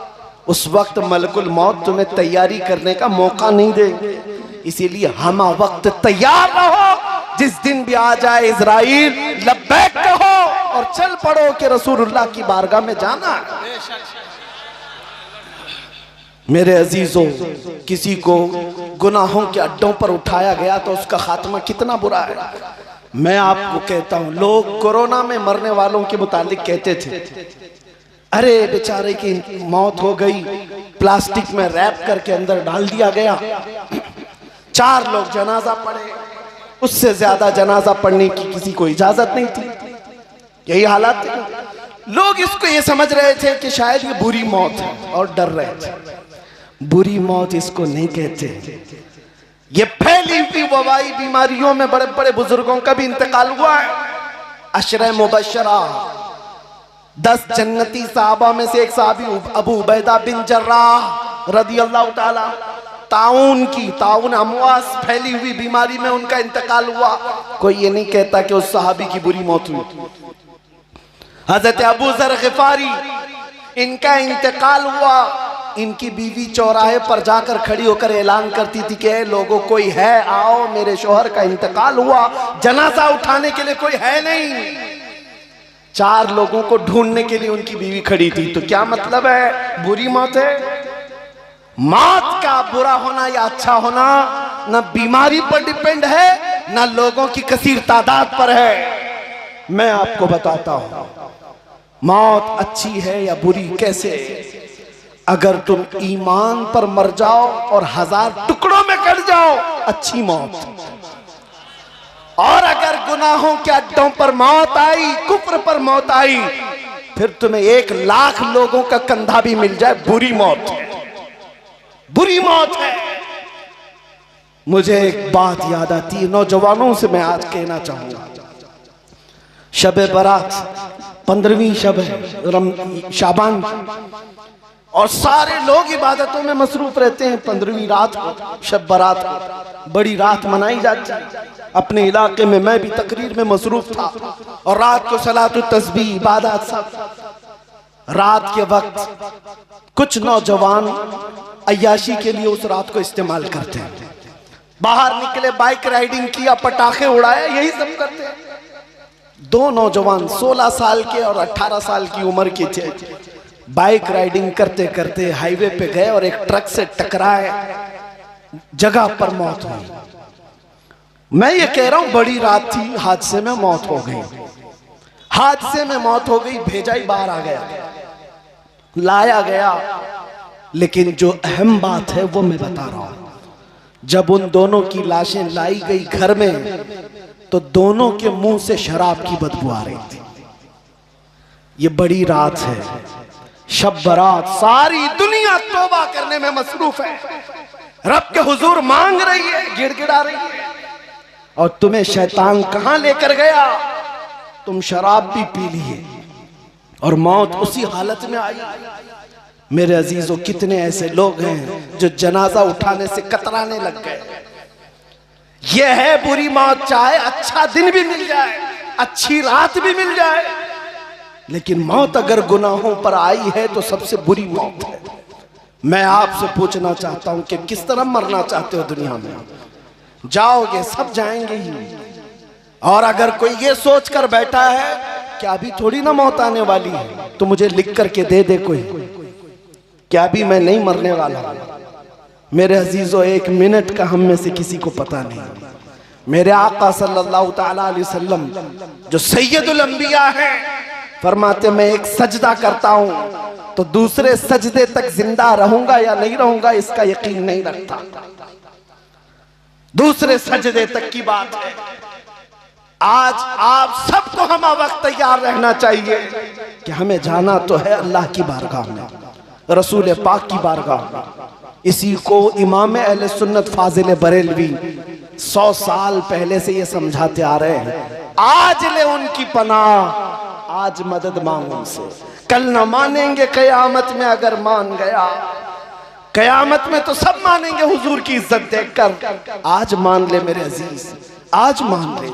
उस वक्त मलकुल मौत तुम्हें तैयारी करने का मौका नहीं देंगे। इसीलिए हम वक्त तैयार रहो, जिस दिन भी आ जाए इज़राइल लब्बैक कहो और चल पड़ो कि रसूलुल्लाह की बारगाह में जाना। मेरे अजीजों, किसी को गुनाहों के अड्डों पर उठाया गया तो उसका खात्मा कितना बुरा है। मैं आपको कहता हूं, लोग कोरोना में मरने वालों के मुतालिक कहते थे अरे बेचारे की मौत हो गई, प्लास्टिक में रैप करके अंदर डाल दिया गया। 4 लोग जनाजा पढ़े, उससे ज्यादा जनाजा पढ़ने की किसी को इजाजत नहीं थी। यही हालात थे। लोग इसको ये समझ रहे थे कि शायद ये बुरी मौत है और डर रहे थे। बुरी मौत इसको नहीं कहते। ये फैली हुई वबाई बीमारियों में बड़े बड़े बुजुर्गों का भी इंतकाल हुआ है। अशरे मुबशरा 10 जन्नती साहबा में से एक साहबी अबू उबैदा बिन जर्राह रदी अल्लाह ताला, ताउन अमवास फैली हुई बीमारी में उनका इंतकाल हुआ। कोई ये नहीं कहता कि उस सहाबी की बुरी मौत हुई। हजरत अबू जर गिफारी, इनका इंतकाल हुआ। इनकी बीवी चौराहे पर जाकर खड़ी होकर ऐलान करती थी कि लोगों कोई है, आओ, मेरे शोहर का इंतकाल हुआ, जनाजा उठाने के लिए कोई है नहीं। 4 लोगों को ढूंढने के लिए उनकी बीवी खड़ी थी। तो क्या मतलब है, बुरी मौत है? मौत का बुरा होना या अच्छा होना न बीमारी पर डिपेंड है, न लोगों की कसीर तादाद पर है। मैं आपको बताता हूं मौत अच्छी है या बुरी कैसे। अगर तुम ईमान पर मर जाओ और 1000 टुकड़ों में कट जाओ, अच्छी मौत। और अगर गुनाहों के अड्डों पर मौत आई, कुफ्र पर मौत आई, फिर तुम्हें 1 लाख लोगों का कंधा भी मिल जाए, बुरी मौत है, बुरी मौत है। मुझे एक बात याद आती है, नौजवानों से मैं आज कहना चाहूंगा, शब बारात 15वीं शब है शाबान, और सारे लोग इबादतों में मसरूफ रहते हैं। 15वीं रात को, शब बारात को बड़ी रात मनाई जाती है। अपने इलाके में मैं भी तकरीर में मसरूफ था, और रात को सलातु तस्बीह इबादत सब। रात के वक्त कुछ नौजवान अय्याशी के लिए उस रात को इस्तेमाल करते हैं। बाहर निकले, बाइक राइडिंग किया, पटाखे उड़ाए, यही सब करते हैं। 2 नौजवान 16 साल के और 18 साल की उम्र के थे। बाइक राइडिंग करते करते हाईवे पे गए और एक ट्रक से टकराए, जगह पर मौत हुई। मैं ये कह रहा हूं बड़ी रात थी, हादसे में मौत हो गई। हादसे में मौत हो गई, भेजा ही बाहर आ गया, लाया गया, लेकिन जो अहम बात है वो मैं बता रहा हूं। जब उन दोनों की लाशें लाई गई घर में तो दोनों के मुंह से शराब की बदबू आ रही थी। ये बड़ी रात है, शब बरात, सारी दुनिया तौबा करने में मसरूफ है, रब के हुजूर मांग रही है, गिड़गिड़ा रही है, और तुम्हें शैतान कहां लेकर गया? तुम शराब भी पी लिए और मौत उसी हालत में आई। मेरे अजीजों, कितने ऐसे लोग हैं जो जनाजा उठाने से कतराने लग गए। यह है बुरी मौत, चाहे अच्छा दिन भी मिल जाए, अच्छी रात भी मिल जाए, लेकिन मौत अगर गुनाहों पर आई है तो सबसे बुरी मौत है। मैं आपसे पूछना चाहता हूं कि किस तरह मरना चाहते हो दुनिया में? जाओगे, सब जाएंगे ही। और अगर कोई ये सोच कर बैठा है कि अभी थोड़ी ना मौत आने वाली है, तो मुझे लिख करके दे दे कोई, क्या अभी मैं नहीं मरने वाला? मेरे अजीजों, एक मिनट का हम में से किसी को पता नहीं। मेरे आका सल्लल्लाहु ताला अलैहि वसल्लम जो सैयदुल अंबिया हैं, फरमाते मैं एक सजदा करता हूं तो दूसरे सजदे तक जिंदा रहूंगा या नहीं रहूंगा इसका यकीन नहीं रखता। दूसरे सजदे तक की बात है। आज आप सबको हम वक्त तैयार रहना चाहिए कि हमें जाना तो है अल्लाह की बारगाह में, रसूल पाक की बारगाह में। इसी को इमाम अहले सुन्नत फाजिल बरेलवी 100 साल पहले से ये समझाते आ रहे हैं। आज ले उनकी पनाह, आज मदद मांगो उनसे। कल न मानेंगे, कयामत में अगर मान गया, कयामत में तो सब मानेंगे हुजूर की इज्जत देखकर। आज मान ले मेरे अजीज, आज मान ले।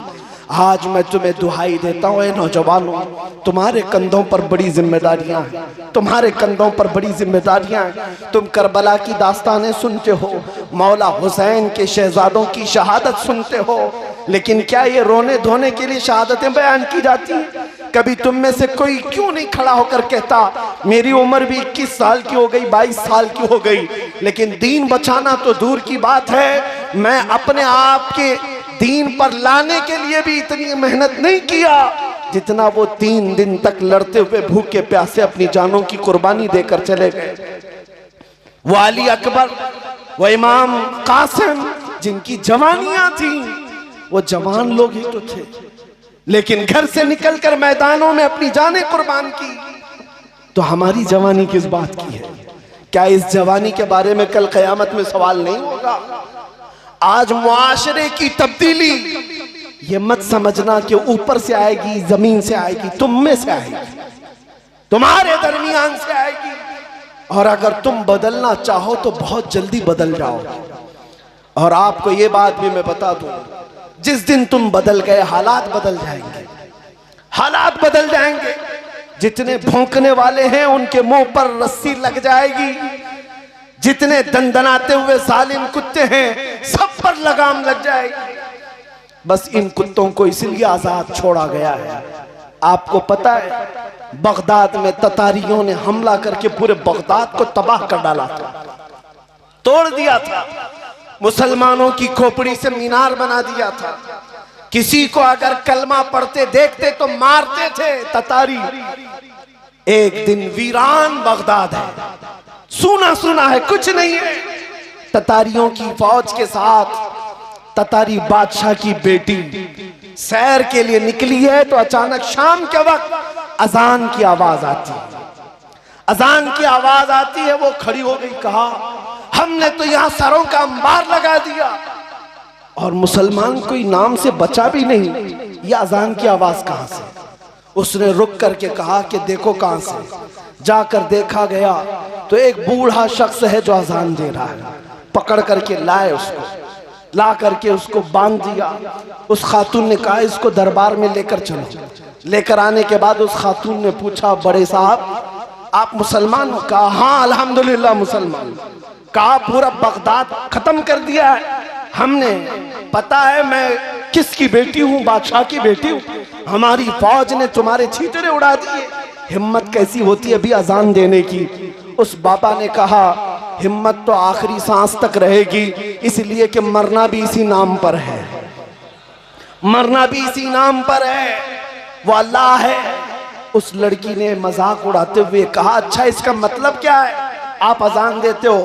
आज मैं तुम्हें दुहाई देता हूँ, ए नौजवानों, तुम्हारे कंधों पर बड़ी जिम्मेदारियां हैं, तुम्हारे कंधों पर बड़ी जिम्मेदारियां हैं। तुम करबला की दास्तानें सुनते हो, मौला हुसैन के शहजादों की शहादत सुनते हो, लेकिन क्या ये रोने धोने के लिए शहादतें बयान की जाती हैं? कभी तुम में से कोई क्यों नहीं खड़ा होकर कहता मेरी उम्र भी 21 साल की हो गई, 22 साल की हो गई, लेकिन दीन बचाना तो दूर की बात है, मैं अपने आप के दीन पर लाने के लिए भी इतनी मेहनत नहीं किया जितना वो 3 दिन तक लड़ते हुए भूखे प्यासे अपनी जानों की कुर्बानी देकर चले गए। वो अली अकबर, वो इमाम कासिम, जिनकी जवानियां थी, वो जवान लोग ही तो थे, लेकिन घर से निकलकर मैदानों में अपनी जानें कुर्बान की। तो हमारी जवानी किस बात की है? क्या इस जवानी के बारे में कल कयामत में सवाल नहीं होगा? आज मुआशरे की तब्दीली ये मत समझना कि ऊपर से आएगी, जमीन से आएगी, तुम में से आएगी, तुम्हारे दरमियान से आएगी। और अगर तुम बदलना चाहो तो बहुत जल्दी बदल जाओ। और आपको ये बात भी मैं बता दूं, जिस दिन तुम बदल गए हालात बदल जाएंगे, हालात बदल जाएंगे। जितने भौंकने वाले हैं उनके मुंह पर रस्सी लग जाएगी, जितने दंदनाते हुए जालिम कुत्ते हैं सब पर लगाम लग जाएगी। बस इन कुत्तों को इसलिए आजाद छोड़ा गया है। आपको पता है बगदाद में ततारियों ने हमला करके पूरे बगदाद को तबाह कर डाला था, तोड़ दिया था, मुसलमानों की खोपड़ी से मीनार बना दिया था। किसी को अगर कलमा पढ़ते देखते तो मारते थे ततारी। एक दिन वीरान बगदाद है, सुना सुना है, कुछ नहीं है। ततारियों की फौज के साथ ततारी बादशाह की बेटी सैर के लिए निकली है तो अचानक शाम के वक्त अजान की आवाज आती है। अजान की आवाज आती है, वो खड़ी हो गई, कहा हमने तो यहां सरों का अंबार लगा दिया और मुसलमान कोई नाम से बचा भी नहीं, ये अजान की आवाज कहां से? उसने रुक करके कहा कि देखो कहां से। जाकर देखा गया तो एक बूढ़ा शख्स है जो अजान दे रहा है। पकड़ करके लाए उसको, ला करके उसको बांध दिया। उस खातून ने कहा इसको दरबार में लेकर चलो। लेकर आने के बाद उस खातून ने पूछा बड़े साहब आप मुसलमान हो? कहा हाँ अल्हम्दुलिल्लाह मुसलमान। कहा पूरा बगदाद खत्म कर दिया है हमने, पता है मैं किसकी बेटी हूँ? बादशाह की बेटी हूँ। हमारी फौज ने तुम्हारे छींतरे उड़ा दिए। हिम्मत कैसी होती है अभी अजान देने की? उस बाबा ने कहा हिम्मत तो आखिरी सांस तक रहेगी, इसलिए कि मरना भी इसी नाम पर है, मरना भी इसी नाम पर है, वो अल्लाह है। उस लड़की ने मजाक उड़ाते हुए कहा अच्छा इसका मतलब क्या है? आप अजान देते हो।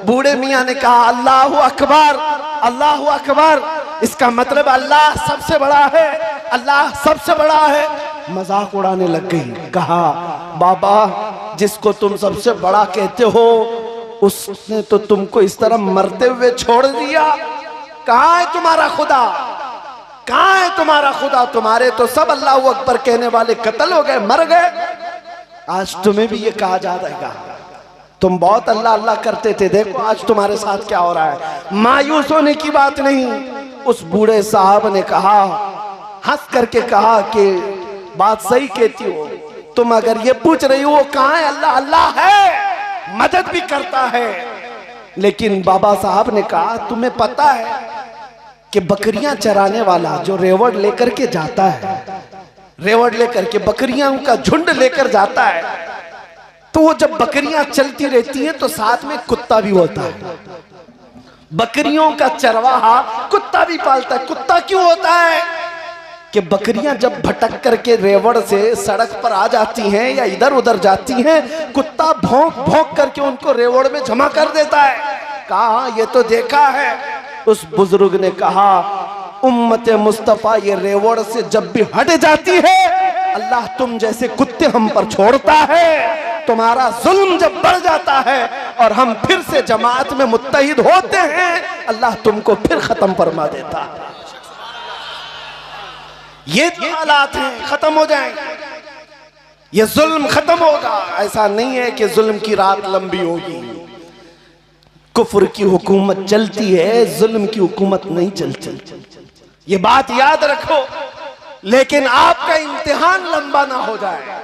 बूढ़े मियाँ ने कहा अल्लाहु अकबर, अल्लाहु अकबर, इसका मतलब अल्लाह सबसे बड़ा है, अल्लाह सबसे बड़ा है। मजाक उड़ाने लग गई। कहा बाबा जिसको तुम सबसे बड़ा कहते हो उसने तो तुमको इस तरह मरते हुए छोड़ दिया। कहाँ है तुम्हारा खुदा, कहाँ है तुम्हारा खुदा? तुम्हारे तो सब अल्लाहु अकबर कहने वाले कत्ल हो गए, मर गए। आज तुम्हें भी ये कहा जाएगा तुम बहुत अल्लाह अल्लाह करते थे, देखो आज तुम्हारे साथ क्या हो रहा है। मायूस होने की बात नहीं। उस बूढ़े साहब ने कहा, हंस करके कहा कि बात सही कहती हो तुम, अगर ये पूछ रही हो कहाँ है अल्लाह, अल्लाह है, मदद भी करता है। लेकिन बाबा साहब ने कहा तुम्हें पता है कि बकरियां चराने वाला जो रेवड़ लेकर के जाता है, रेवड़ लेकर के बकरियां का झुंड लेकर जाता है, तो वो जब बकरियां चलती रहती हैं तो साथ में कुत्ता भी होता है। बकरियों का चरवाहा कुत्ता भी पालता है। कुत्ता क्यों होता है? कि बकरियां जब भटक करके रेवड़ से सड़क पर आ जाती हैं या इधर उधर जाती हैं, कुत्ता भौंक भौंक करके उनको रेवड़ में जमा कर देता है। कहा ये तो देखा है। उस बुजुर्ग ने कहा उम्मत मुस्तफा ये रेवड़ से जब भी हट जाती है अल्लाह तुम जैसे कुत्ते हम पर छोड़ता है। तुम्हारा जुल्म जब बढ़ जाता है और हम फिर से जमात में मुत्तहिद होते हैं अल्लाह तुमको फिर खत्म फरमा देता है। ये हालात हैं, खत्म हो जाएंगे, ये जुल्म खत्म होगा। ऐसा नहीं है कि जुल्म की रात लंबी होगी। कुफ्र की हुकूमत चलती है, जुल्म की हुकूमत नहीं चलती, ये बात याद रखो। लेकिन आपका इम्तिहान लंबा ना हो जाए,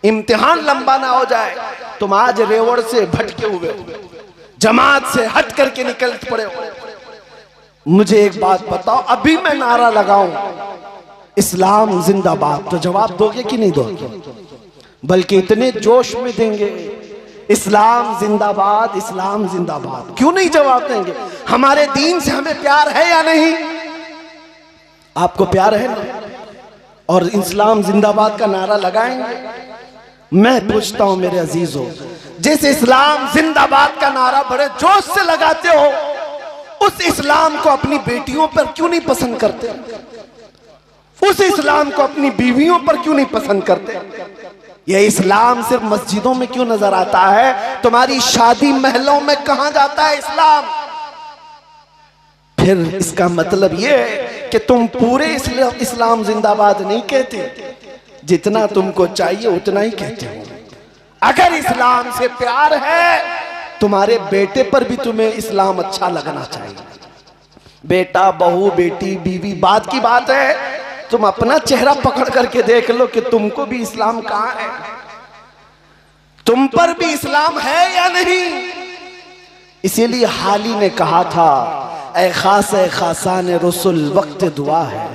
इम्तिहान लंबा ना हो जाए। तुम आज रेवड़ से भटके हुए, जमात से हट करके निकल पड़े हो। मुझे एक बात बताओ, अभी मैं नारा लगाऊं इस्लाम जिंदाबाद, तो जवाब दोगे कि नहीं दोगे? बल्कि इतने जोश में देंगे इस्लाम जिंदाबाद, इस्लाम जिंदाबाद। क्यों नहीं जवाब देंगे? हमारे दीन से हमें प्यार है या नहीं? आपको प्यार है ना? और इस्लाम जिंदाबाद का नारा लगाएंगे? मैं पूछता हूं मेरे अजीजों, जिस इस्लाम जिंदाबाद का नारा बड़े जोश से लगाते हो उस इस्लाम को अपनी बेटियों पर क्यों नहीं पसंद करते? उस इस्लाम को अपनी बीवियों पर क्यों नहीं पसंद करते? यह इस्लाम सिर्फ मस्जिदों में क्यों नजर आता है? तुम्हारी शादी महलों में कहां जाता है इस्लाम? फिर इसका मतलब यह है कि तुम पूरे इस्लाम जिंदाबाद नहीं कहते, जितना तुमको चाहिए उतना ही कहते हो। अगर इस्लाम से प्यार है तुम्हारे बेटे पर भी तुम्हें इस्लाम अच्छा लगना चाहिए। बेटा, बहू, बेटी, बीवी बात की बात है, तुम अपना चेहरा पकड़ करके देख लो कि तुमको भी इस्लाम कहां है, तुम पर भी इस्लाम है या नहीं। इसीलिए हाली ने कहा था, ऐ खासान रसूल वक्त दुआ है,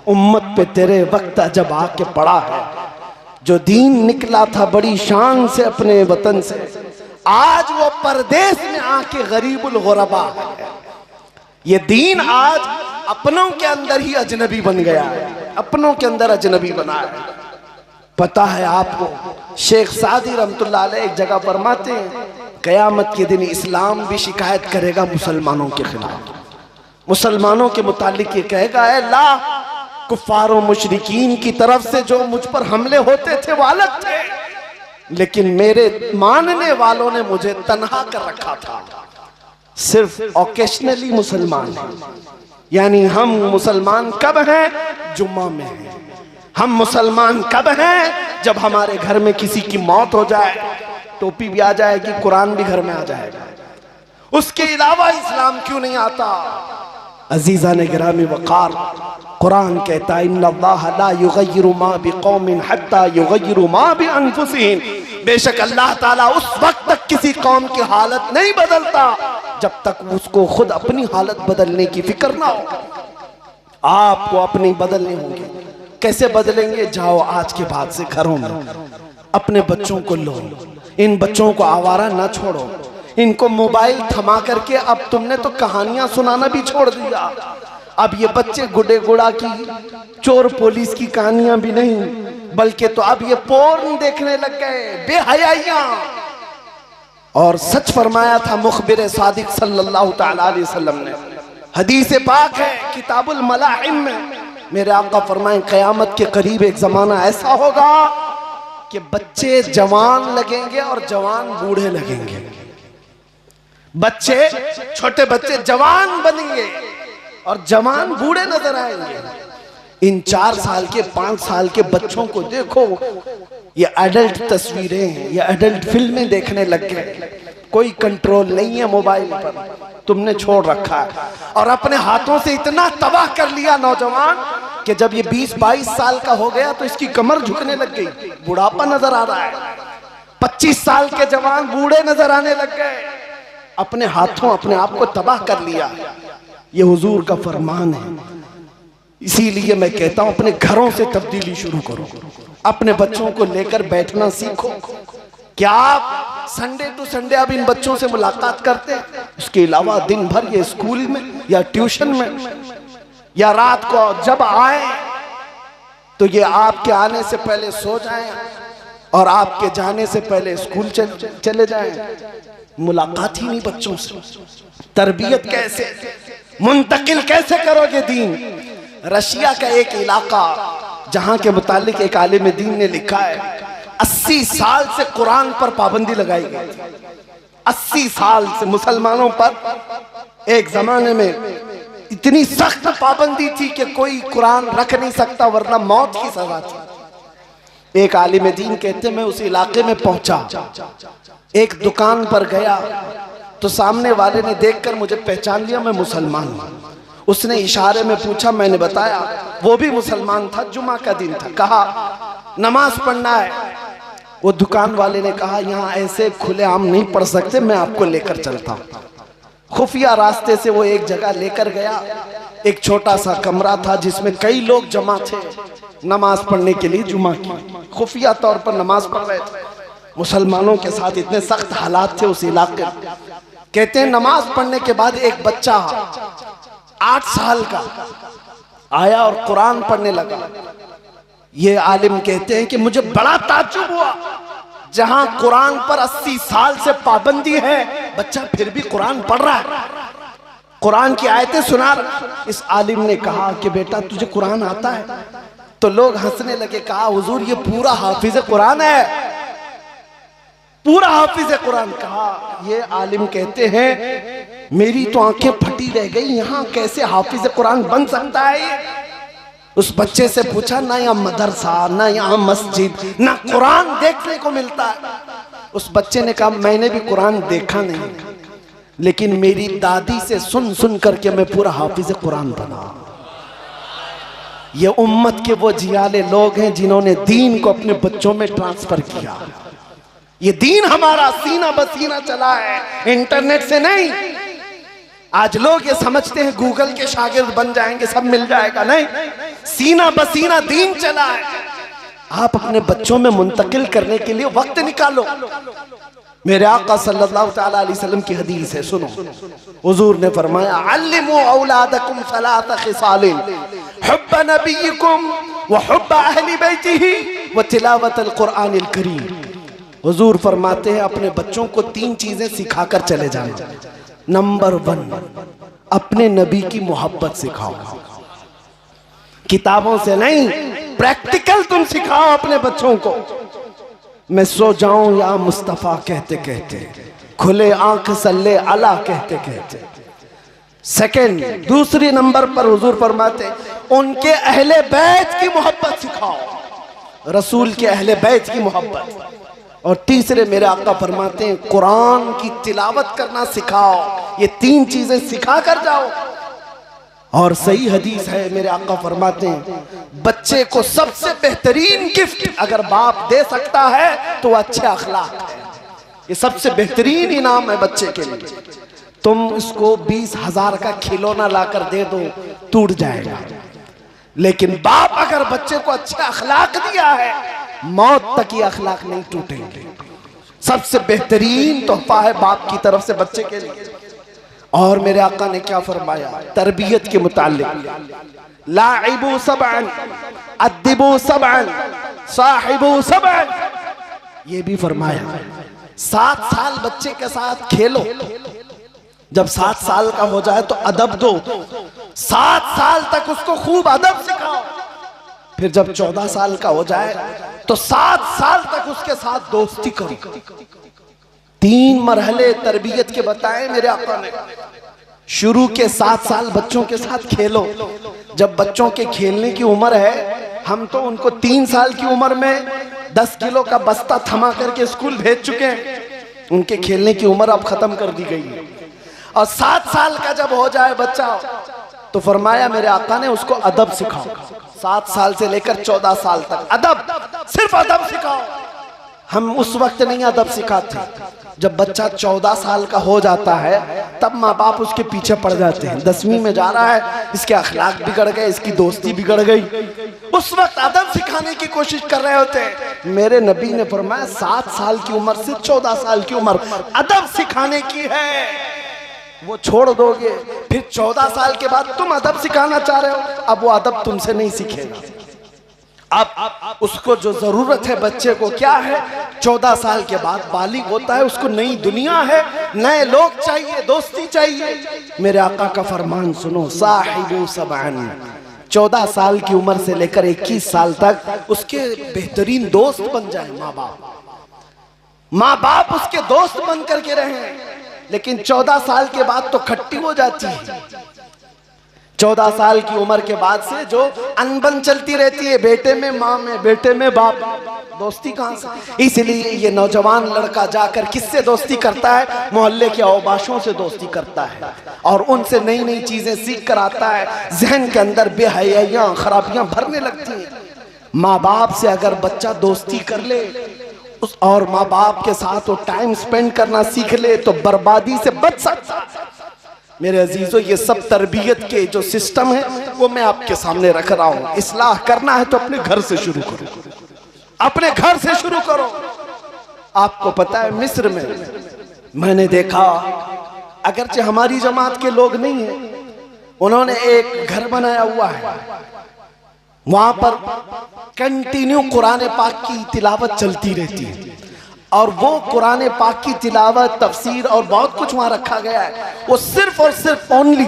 उम्मत पे तेरे वक्त जब आके पड़ा है। जो दीन निकला था बड़ी शान से अपने वतन से, आज वो परदेश में आके गरीबुल गुरबा है। ये दीन आज अपनों के अंदर ही अजनबी बन गया है, अपनों के अंदर अजनबी बना है। पता है आपको, शेख सादी रहमतुल्लाह अलैह एक जगह फरमाते हैं, कयामत के दिन इस्लाम भी शिकायत करेगा मुसलमानों के खिलाफ। मुसलमानों के मुतालिक ये कहेगा, ऐ अल्लाह, कुफ्फारों मुशरिकीन की तरफ से जो मुझ पर हमले होते थे वो अलग थे, लेकिन मेरे मानने वालों ने मुझे तन्हा कर रखा था। सिर्फ ओकेशनली मुसलमान हैं, यानी हम मुसलमान कब हैं? जुम्मा में हैं। हम मुसलमान कब हैं? जब हमारे घर में किसी की मौत हो जाए, टोपी भी आ जाएगी, कुरान भी घर में आ जाएगा। उसके अलावा इस्लाम क्यों नहीं आता? अजीजा ने गिरामी वक़ार, कुरान कहता है, इन्नल्लाह ला युग़य्यिरु मा बिक़ौमिन हत्ता युग़य्यिरु मा बिअन्फुसिहिम। बेशक अल्लाह ताला उस वक्त तक किसी कौम की हालत नहीं बदलता जब तक उसको खुद अपनी हालत बदलने की फिक्र ना हो। आपको अपनी बदलनी होगी। कैसे बदलेंगे? जाओ आज के बाद से घरों में अपने बच्चों को लो, इन बच्चों को आवारा ना छोड़ो, इनको मोबाइल थमा करके अब तुमने तो कहानियां सुनाना भी छोड़ दिया। अब ये बच्चे गुडे गुड़ा की, चोर पुलिस की कहानियां भी नहीं, बल्कि तो अब ये पोर्न देखने लग गए, बेहयाइयां। और सच फरमाया था मुखबिर सादिक सल्लल्लाहु तआला अलैहि वसल्लम ने। हदीस पाक है किताबुल मलाहिम में, मेरे आका फरमाए क़यामत के करीब एक ज़माना ऐसा होगा कि बच्चे जवान लगेंगे और जवान बूढ़े लगेंगे। बच्चे, छोटे बच्चे जवान बनेंगे और जवान बूढ़े नजर आएंगे। इन 4 साल के 5 साल के बच्चों को देखो, ये एडल्ट तस्वीरें हैं, ये एडल्ट फिल्में देखने लग गए। कोई कंट्रोल नहीं है मोबाइल पर, तुमने छोड़ रखा है। और अपने हाथों से इतना तबाह कर लिया नौजवान कि जब ये 20-22 साल का हो गया तो इसकी कमर झुकने लग गई, बुढ़ापा नजर आ रहा है। 25 साल के जवान बूढ़े नजर आने लग गए। अपने हाथों अपने आप को तबाह कर लिया। ये हुजूर का फरमान है। इसीलिए मैं कहता हूं अपने घरों से तब्दीली शुरू करो, अपने बच्चों को लेकर बैठना सीखो। क्या आप संडे टू संडे अब इन बच्चों से मुलाकात करते हैं? उसके अलावा दिन भर ये स्कूल में या ट्यूशन में, या रात को जब आए तो ये आपके आने से पहले सो जाएं और आपके जाने से पहले स्कूल चले जाएं। मुलाकात ही नहीं बच्चों से। तरबियत कैसे, मुंतकिल कैसे करोगे दीन? रशिया का एक इलाका जहां के मुतालिक एक आलिम दीन ने लिखा है 80 साल से कुरान पर पाबंदी लगाई गई। 80 साल से मुसलमानों पर एक जमाने में इतनी सख्त पाबंदी थी कि कोई कुरान रख नहीं सकता वरना मौत की सजा थी। एक आलिम दीन कहते मैं उस इलाके में पहुंचा, एक दुकान पर गया तो सामने वाले ने देखकर मुझे पहचान लिया, मैं मुसलमान हूं। उसने इशारे में पूछा, मैंने बताया, वो भी मुसलमान था, जुमा का दिन था। कहा नमाज पढ़ना है। वो दुकान वाले ने कहा यहाँ ऐसे खुलेआम नहीं पढ़ सकते, मैं आपको लेकर चलता हूँ। खुफिया रास्ते से वो एक जगह लेकर गया। एक छोटा सा कमरा था जिसमें कई लोग जमा थे नमाज पढ़ने के लिए जुमा की। खुफिया तौर पर नमाज पढ़ रहे थे। मुसलमानों के साथ इतने सख्त हालात थे उस इलाके। कहते हैं नमाज पढ़ने के बाद एक बच्चा 8 साल का आया और कुरान पढ़ने लगा। ये आलिम कहते हैं कि मुझे बड़ा ताज्जुब हुआ, जहां कुरान पर 80 साल से पाबंदी है, बच्चा फिर भी कुरान पढ़ रहा है, कुरान की आयतें सुना रहा। इस आलिम ने कहा कि बेटा तुझे कुरान आता है? तो लोग हंसने लगे। कहा हुजूर ये पूरा हाफिज कुरान है, पूरा हाफिज कुरान। कहा ये आलिम कहते हैं मेरी तो आंखें फटी रह गई, यहाँ कैसे हाफिज कुरान बन सकता है ये? उस बच्चे से पूछा, ना यहाँ मदरसा, ना यहाँ मस्जिद, ना कुरान देखने को मिलता है। उस बच्चे ने कहा मैंने भी कुरान देखा नहीं, लेकिन मेरी दादी से सुन सुन करके मैं पूरा हाफिज कुरान बना। ये उम्मत के वो जियाले लोग हैं जिन्होंने दीन को अपने बच्चों में ट्रांसफर किया। ये दीन हमारा सीना बसीना चला है, इंटरनेट से नहीं। आज लोग ये समझते हैं गूगल के शागिर्द बन जाएंगे, सब मिल जाएगा। नहीं, सीना बसीना दीन चला है। आप अपने बच्चों में मुंतकिल करने के लिए वक्त निकालो। मेरे आका सल्लल्लाहु तआला अलैहि वसल्लम की हदीस है, सुनो। हुजूर ने फरमाया अल्लिमू औलादकुम सलात खिसालिन हुब्ब नबियिकुम व हुब्ब अहली बैतिही व तिलावतल कुरानिल करीम। हुजूर फरमाते हैं अपने बच्चों को 3 चीजें सिखाकर चले जाना। नंबर 1, अपने नबी की मोहब्बत सिखाओ। किताबों से नहीं, प्रैक्टिकल तुम सिखाओ अपने बच्चों को। मैं सो जाऊं या मुस्तफा कहते कहते, खुले आंख सल्ले अला कहते कहते। सेकंड, दूसरी नंबर पर हुजूर फरमाते उनके अहले बैत की मोहब्बत सिखाओ, रसूल के अहले बैत की मोहब्बत। और तीसरे मेरे आका फरमाते हैं कुरान की तिलावत करना सिखाओ। ये 3 चीजें सिखा कर जाओ। और सही हदीस है, मेरे आका फरमाते हैं बच्चे को सबसे बेहतरीन गिफ्ट अगर बाप दे सकता है तो अच्छे अखलाक है। ये सबसे बेहतरीन इनाम है बच्चे के लिए। तुम इसको 20,000 का खिलौना लाकर दे दो, टूट जाएगा। लेकिन बाप अगर बच्चे को अच्छे अखलाक दिया है, मौत तक ये अखलाक नहीं टूटेंगे। सबसे बेहतरीन तोहफा है बाप की तरफ से बच्चे के लिए। और मेरे आका ने क्या फरमाया तरबियत के मुताल्लिक, लाइबू सबअन अद्दिबू सबअन साहिबू सबअन। ये भी फरमाया 7 साल बच्चे के साथ खेलो, जब 7 साल का हो जाए तो अदब दो, 7 साल तक उसको खूब अदब सिखाओ। फिर जब 14 साल का हो जाए तो 7 साल तक उसके साथ दोस्ती करो। 3 मरहले तरबियत के बताए मेरे आका ने। शुरू के 7 साल बच्चों के साथ खेलो, जब बच्चों के खेलने की उम्र है, हम तो उनको 3 साल की उम्र में 10 किलो का बस्ता थमा करके स्कूल भेज चुके हैं, उनके खेलने की उम्र अब खत्म कर दी गई है। और 7 साल का जब हो जाए बच्चा तो फरमाया मेरे आका ने उसको अदब सिखाओ। 7 साल से लेकर 14 साल तक अदब, सिर्फ अदब सिखाओ। हम उस वक्त नहीं अदब सिखाते, जब बच्चा 14 साल का हो जाता है तब माँ बाप उसके पीछे पड़ जाते हैं। 10वीं में जा रहा है, इसके अखलाक बिगड़ गए, इसकी दोस्ती बिगड़ गई, उस वक्त अदब सिखाने की कोशिश कर रहे होते हैं। मेरे नबी ने फरमाया 7 साल की उम्र से 14 साल की उम्र अदब सिखाने की है, वो छोड़ दोगे फिर 14 साल के बाद तुम अदब सिखाना चाह रहे हो, अब वो अदब तुमसे नहीं सीखेगा। अब उसको जो जरूरत है बच्चे को क्या है, 14 साल के बाद बालिग होता है, उसको नई दुनिया है, नए लोग चाहिए, दोस्ती चाहिए। मेरे आका का फरमान सुनो, साहिबु सबअन, 14 साल की उम्र से लेकर 21 साल तक उसके बेहतरीन दोस्त बन जाए माँ बाप उसके दोस्त बन करके रहे। लेकिन 14 साल के बाद तो खट्टी हो जाती है। 14 साल की उम्र के बाद से जो अनबन चलती रहती है, बेटे में माँ में, बेटे में बाप, दोस्ती कहाँ से। इसलिए ये नौजवान लड़का जाकर किससे दोस्ती करता है, मोहल्ले के औबाशों से दोस्ती करता है और उनसे नई नई चीजें सीख कर आता है। जहन के अंदर बेहयाइयाँ खराबियां भरने लगती हैं। माँ बाप से अगर बच्चा दोस्ती कर ले उस और माँ बाप के साथ वो टाइम स्पेंड करना सीख ले तो बर्बादी से बच सकता है। मेरे अजीजों, ये सब तरबियत के जो सिस्टम है वो मैं आपके सामने रख रहा हूँ। इस्लाह करना है तो अपने घर से शुरू करो, अपने घर से शुरू करो। आपको पता है मिस्र में मैंने देखा, अगरचे हमारी जमात के लोग नहीं है, उन्होंने एक घर बनाया हुआ है, वहां पर कंटिन्यू कुरान पाक की तिलावत चलती रहती है और वो कुरान पाक की तिलावत, तफसीर और बहुत कुछ वहां रखा गया है। वो सिर्फ और सिर्फ ओनली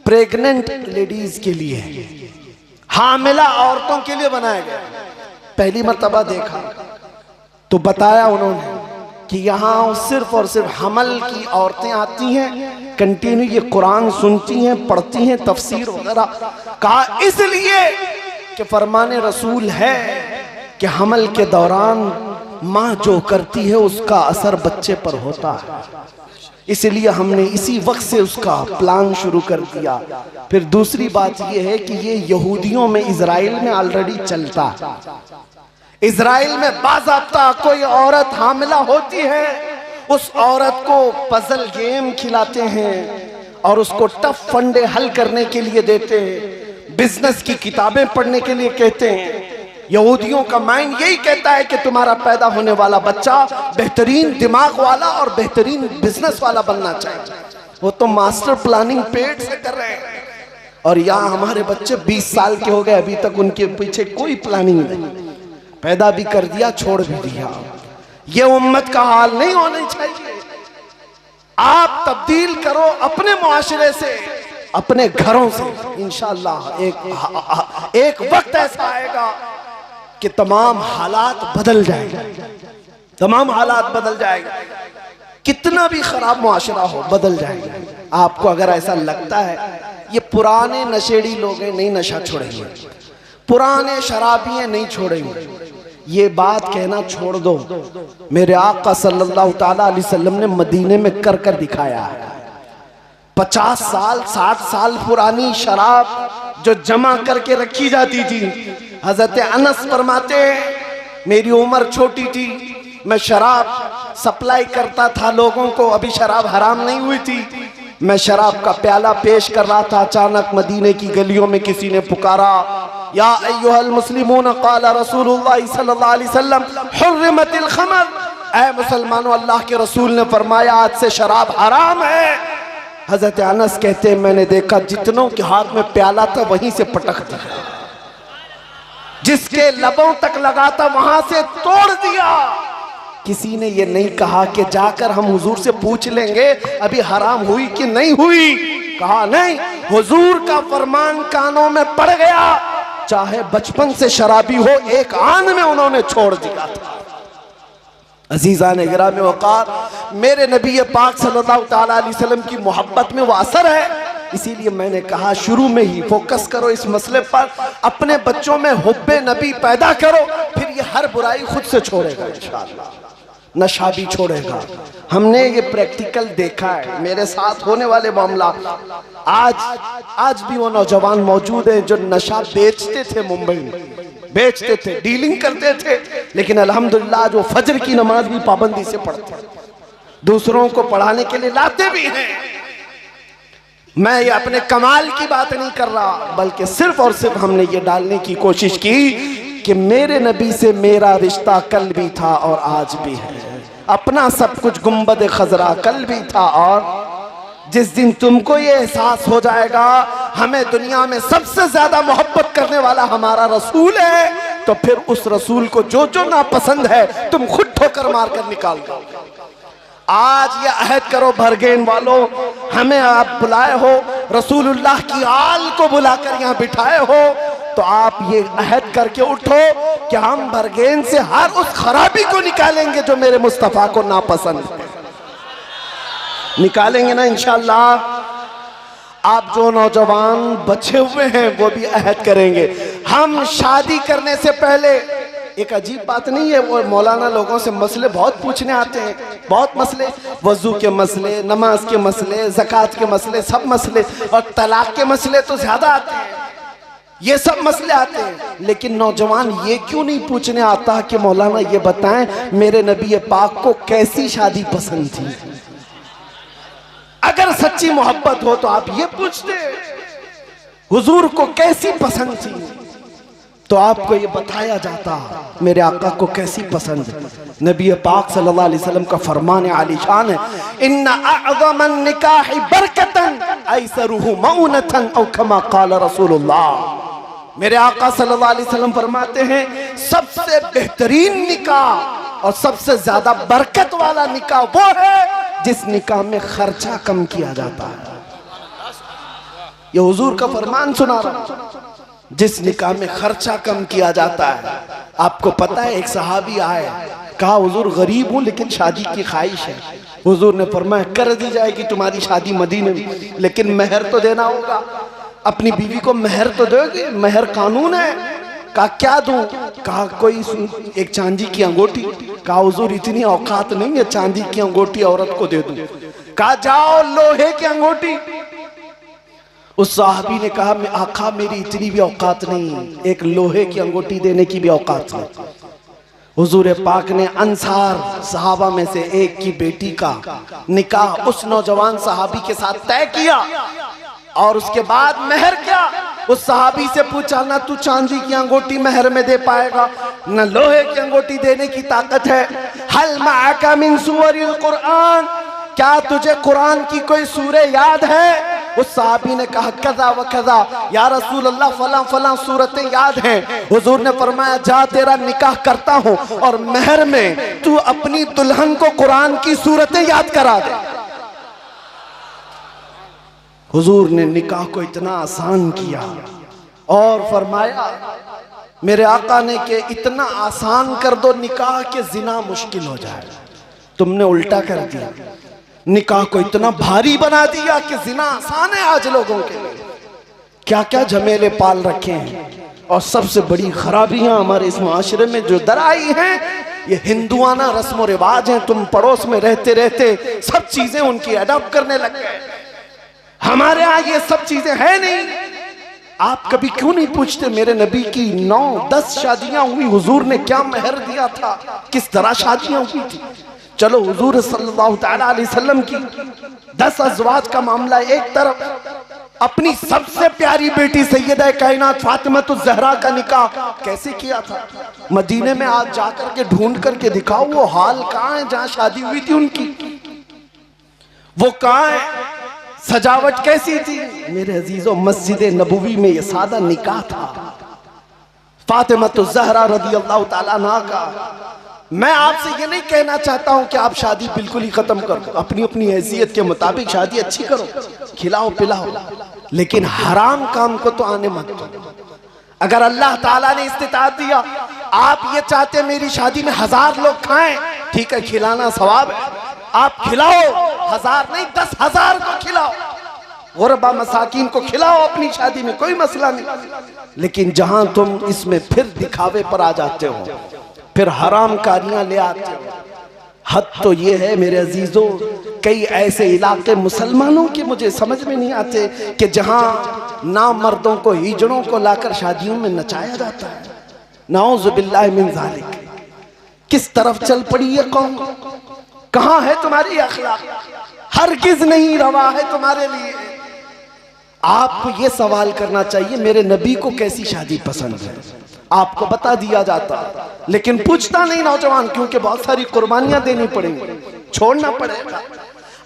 प्रेग्नेंट लेडीज के लिए है, हामिला औरतों के लिए बनाया गया। पहली मर्तबा देखा तो बताया उन्होंने कि यहाँ सिर्फ और सिर्फ हमल की औरतें आती हैं, कंटिन्यू ये कुरान सुनती हैं, पढ़ती हैं, तफसीर वगैरह। कहा इसलिए कि फरमाने रसूल है कि हमल के दौरान माँ जो करती है उसका असर बच्चे पर होता है, इसलिए हमने इसी वक्त से उसका प्लान शुरू कर दिया। फिर दूसरी बात यह है कि ये यहूदियों में, इजराइल में ऑलरेडी चलता है। इजराइल में बाज़ाब्ता कोई औरत हामिला होती है, उस औरत को पजल गेम खिलाते हैं और उसको टफ फंडे हल करने के लिए देते हैं, बिजनेस की किताबें पढ़ने के लिए कहते हैं। यहूदियों का माइंड यही कहता है कि तुम्हारा पैदा होने वाला बच्चा बेहतरीन दिमाग वाला और बेहतरीन बिजनेस वाला बनना चाहिए। वो तो मास्टर प्लानिंग पेट से कर रहे हैं और यहाँ हमारे बच्चे 20 साल के हो गए, अभी तक उनके पीछे कोई प्लानिंग नहीं, पैदा भी कर दिया, छोड़ भी दिया। ये उम्मत का हाल नहीं होना चाहिए। आप तब्दील करो अपने मुआशरे से, अपने घरों से। इंशाअल्लाह एक वक्त ऐसा आएगा कि तमाम हालात बदल जाएंगे, तमाम हालात बदल जाएंगे। कितना भी खराब मुआशरा हो बदल जाएगा। आपको अगर ऐसा लगता है ये पुराने नशेड़ी लोग हैं, नहीं नशा छोड़ेंगे, पुराने शराबी हैं, नहीं छोड़ेंगे, ये बात कहना छोड़ दो। मेरे आका सल्लल्लाहु ताला अलैहि वसल्लम ने मदीने में कर कर दिखाया है। 50 साल 60 साल पुरानी शराब जो जमा करके रखी जाती थी, हजरत अनस फरमाते मेरी उम्र छोटी थी, मैं शराब सप्लाई करता था लोगों को, अभी शराब हराम नहीं हुई थी, मैं शराब का प्याला पेश कर रहा था, अचानक मदीने की गलियों में किसी ने पुकारा, या अय्युहल मुस्लिमून क़ाल रसूलुल्लाह सल्लल्लाहु अलैहि वसल्लम हुर्रिमतिल खमर, ऐ मुसलमानों अल्लाह के रसूल ने फरमाया आज से शराब हराम है। हजरत अनस कहते हैं मैंने देखा जितनों के हाथ में प्याला था वहीं से पटक दिया, जिसके लबों तक लगा था वहां से तोड़ दिया। किसी ने ये नहीं कहा कि जाकर हम हुजूर से पूछ लेंगे अभी हराम हुई कि नहीं हुई। कहा नहीं, हुजूर का फरमान कानों में पड़ गया, चाहे बचपन से शराबी हो, एक आन में उन्होंने छोड़ दिया था। अजीज़ान इकराम वक़ार, मेरे नबी पाक सल्लल्लाहु ताला अलैहि वसल्लम की मोहब्बत में वो असर है। इसीलिए मैंने कहा शुरू में ही फोकस करो इस मसले पर, अपने बच्चों में हुब्बे नबी पैदा करो, फिर ये हर बुराई खुद से छोड़ेगा इंशाअल्लाह, नशा भी छोड़ेगा। हमने ये प्रैक्टिकल देखा है, मेरे साथ होने वाले मामला। आज भी वो नौजवान मौजूद है जो नशा बेचते थे, मुंबई में बेचते थे, डीलिंग करते थे, लेकिन अल्हम्दुलिल्लाह जो फजर की नमाज भी पाबंदी से पढ़ते, दूसरों को पढ़ाने के लिए लाते भी हैं। मैं ये अपने कमाल की बात नहीं कर रहा, बल्कि सिर्फ और सिर्फ हमने ये डालने की कोशिश की कि मेरे नबी से मेरा रिश्ता कल भी था और आज भी है, अपना सब कुछ गुंबद खजरा कल भी था। और जिस दिन तुमको ये एहसास हो जाएगा हमें दुनिया में सबसे ज्यादा मोहब्बत करने वाला हमारा रसूल है, तो फिर उस रसूल को जो जो नापसंद है तुम खुद ठोकर मार कर निकाल दो। आज ये अहद करो भरगेन वालों, हमें आप बुलाए हो, रसूलुल्लाह की आल को बुलाकर यहाँ बिठाए हो, तो आप ये अहद करके उठो कि हम भरगेन से हर उस खराबी को निकालेंगे जो मेरे मुस्तफ़ा को नापसंद है। निकालेंगे ना इंशाअल्लाह। आप जो नौजवान बचे हुए हैं वो भी अहद करेंगे। हम शादी करने से पहले, एक अजीब बात नहीं है, वो मौलाना लोगों से मसले बहुत पूछने आते हैं, बहुत मसले, वजू के मसले, नमाज के मसले, ज़कात के मसले, सब मसले, और तलाक के मसले तो ज्यादा आते हैं, ये सब मसले आते हैं। लेकिन नौजवान ये क्यों नहीं पूछने आता कि मौलाना ये बताएं मेरे नबी पाक को कैसी शादी पसंद थी। अगर सच्ची मोहब्बत हो तो आप ये पूछते हुजूर को कैसी पसंद थी, तो आपको ये बताया जाता मेरे आका को कैसी पसंद। नबी पाक सल्लल्लाहु अलैहि वसल्लम का फरमान आलीशान है, इन्ना अअज़मन निकाहि बरकतन ऐसरुहु मऊनतन औ कमा क़ाल रसूलुल्लाह। मेरे आका सल्लल्लाहु अलैहि वसल्लम फरमाते हैं सबसे बेहतरीन निकाह और सबसे ज्यादा बरकत वाला निकाह वो है जिस निकाह में खर्चा कम किया जाता है। ये हुजूर का फरमान सुना रहा, जिस निकाह में खर्चा कम किया जाता है। आपको पता है एक सहाबी आए, कहा हुजूर गरीब हूं लेकिन शादी की ख्वाहिश है। हुजूर ने फरमाया कर दी जाएगी तुम्हारी शादी मदीने में, लेकिन मेहर तो देना होगा। अपनी बीवी को मेहर तो दोगे, मेहर कानून है। कहा क्या दूं? कहा कोई एक चांदी की अंगूठी। कहा हुजूर इतनी औकात नहीं है चांदी की अंगूठी औरत को दे दूं। कहा जाओ लोहे की अंगूठी। उस साहबी ने कहा मैं आका मेरी इतनी भी औकात नहीं, एक लोहे की अंगूठी देने की भी औकात नहीं। हुजूर पाक ने अंसार सहाबा में से एक की बेटी का निकाह उस नौजवान सहाबी के साथ तय किया, और उसके बाद मेहर क्या, उस सहाबी से पूछा ना तू चांदी की अंगूठी मेहर में दे पाएगा, न लोहे की अंगूठी देने की ताकत है। हल माअका मिन सूवरिल कुरान, क्या तुझे कुरान की कोई सूरे याद है? उस सहाबी ने कहा कज़ा व कज़ा या रसूल अल्लाह, फला फला सूरतें याद हैं। हुजूर ने फरमाया जा तेरा निकाह करता हूँ और मेहर में तू अपनी दुल्हन को कुरान की सूरतें याद करा दे। हुजूर ने निकाह को इतना आसान किया और फरमाया मेरे आका ने कि इतना आसान कर दो निकाह के जिना मुश्किल हो जाए। तुमने उल्टा कर दिया, निकाह को इतना भारी बना दिया कि जिना आसान है आज लोगों के लिए। क्या क्या झमेले पाल रखे हैं, और सबसे बड़ी खराबियां हमारे इस माशरे में जो दर आई हैं ये हिंदुआना रस्म व रिवाज हैं। तुम पड़ोस में रहते रहते सब चीजें उनकी अडॉप्ट करने लग गए। हमारे यहाँ ये सब चीजें हैं नहीं। आप कभी क्यों नहीं पूछते मेरे नबी की 9-10 शादियां हुई, हुजूर ने क्या मेहर दिया था, किस तरह शादियां हुई थी। चलो हुजूर सल्लल्लाहु ताला अलैहि वसल्लम की 10 अज़वाज का मामला एक तरफ, अपनी सबसे प्यारी बेटी सैयदा कायनात फातिमातुज़ ज़हरा का निकाह कैसे किया था। मदीने में आज जाकर के ढूंढ करके दिखाओ वो हाल कहाँ है जहाँ शादी हुई थी उनकी, वो कहाँ है, सजावट कैसी थी। मेरे अजीजों मस्जिद नबवी में ये सादा निकाह था फातिमातुज़ ज़हरा रज़ियल्लाहु ताला अन्हा का। मैं आपसे ये नहीं कहना चाहता हूं कि आप शादी बिल्कुल ही खत्म कर दो, अपनी अपनी हैसियत के मुताबिक शादी अच्छी करो, खिलाओ पिलाओ, लेकिन हराम काम को तो आने मत दो। अगर अल्लाह ताला ने इस्तिताअत दिया, आप ये चाहते मेरी शादी में 1000 लोग खाएं, ठीक है, खिलाना सवाब है, आप खिलाओ, 1000 नहीं 10,000 को खिलाओ, गुरबा मसाकीन को खिलाओ अपनी शादी में, कोई मसला नहीं। लेकिन जहां तुम इसमें फिर दिखावे पर आ जाते हो, फिर हराम कारियां ले आते हो, हद तो ये है मेरे अजीजों, कई ऐसे इलाके मुसलमानों के मुझे समझ में नहीं आते कि जहां नामर्दों को, हिजड़ों को लाकर शादियों में नचाया जाता है। नाउज़ु बिल्लाहि मिन ज़ालिक। किस तरफ चल पड़ी ये कौम? कहां है तुम्हारी अखलाक? हरगिज नहीं रवा है तुम्हारे लिए। आपको ये सवाल करना चाहिए, मेरे नबी को कैसी शादी पसंद है, आपको बता दिया जाता, लेकिन पूछता नहीं नौजवान, क्योंकि बहुत सारी कुर्बानियां देनी पड़ेंगी, छोड़ना पड़ेगा।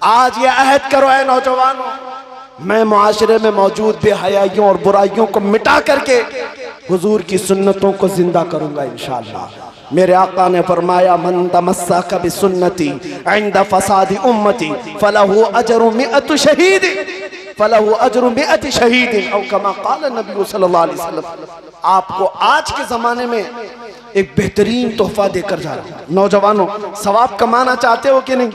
आज ये अहद करो है नौजवानों, मैं मुआशरे में मौजूद बेहयाइयों और बुराइयों को मिटा करके हुजूर की सुन्नतों को जिंदा करूंगा इंशाअल्लाह। मेरे आका ने फरमाया, मन तमस्सक बिसुन्नती इंद फसादी उम्मती फलहु अजरु मिअतु शहीद, फलहु अजरु मिअति शहीद, औ कमा क़ाल नबी सल्लल्लाहु अलैहि वसल्लम। आपको आज के जमाने में एक बेहतरीन तोहफा देकर जा रहा हूं। नौजवानों, सवाब कमाना चाहते हो कि नहीं?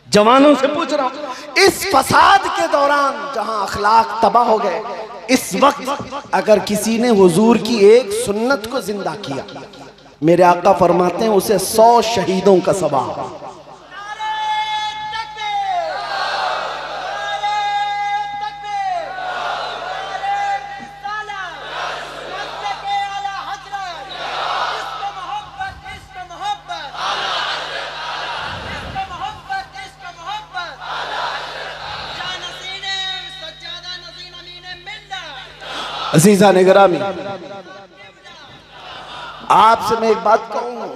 जवानों से पूछ रहा हूं, इस फसाद के दौरान जहां अखलाक तबाह हो गए, इस वक्त अगर किसी ने हुजूर की एक सुन्नत को जिंदा किया, मेरे आका फरमाते हैं उसे 100 शहीदों का सवाब। अजीजा ने गिरामी, आपसे मैं एक बात कहूं,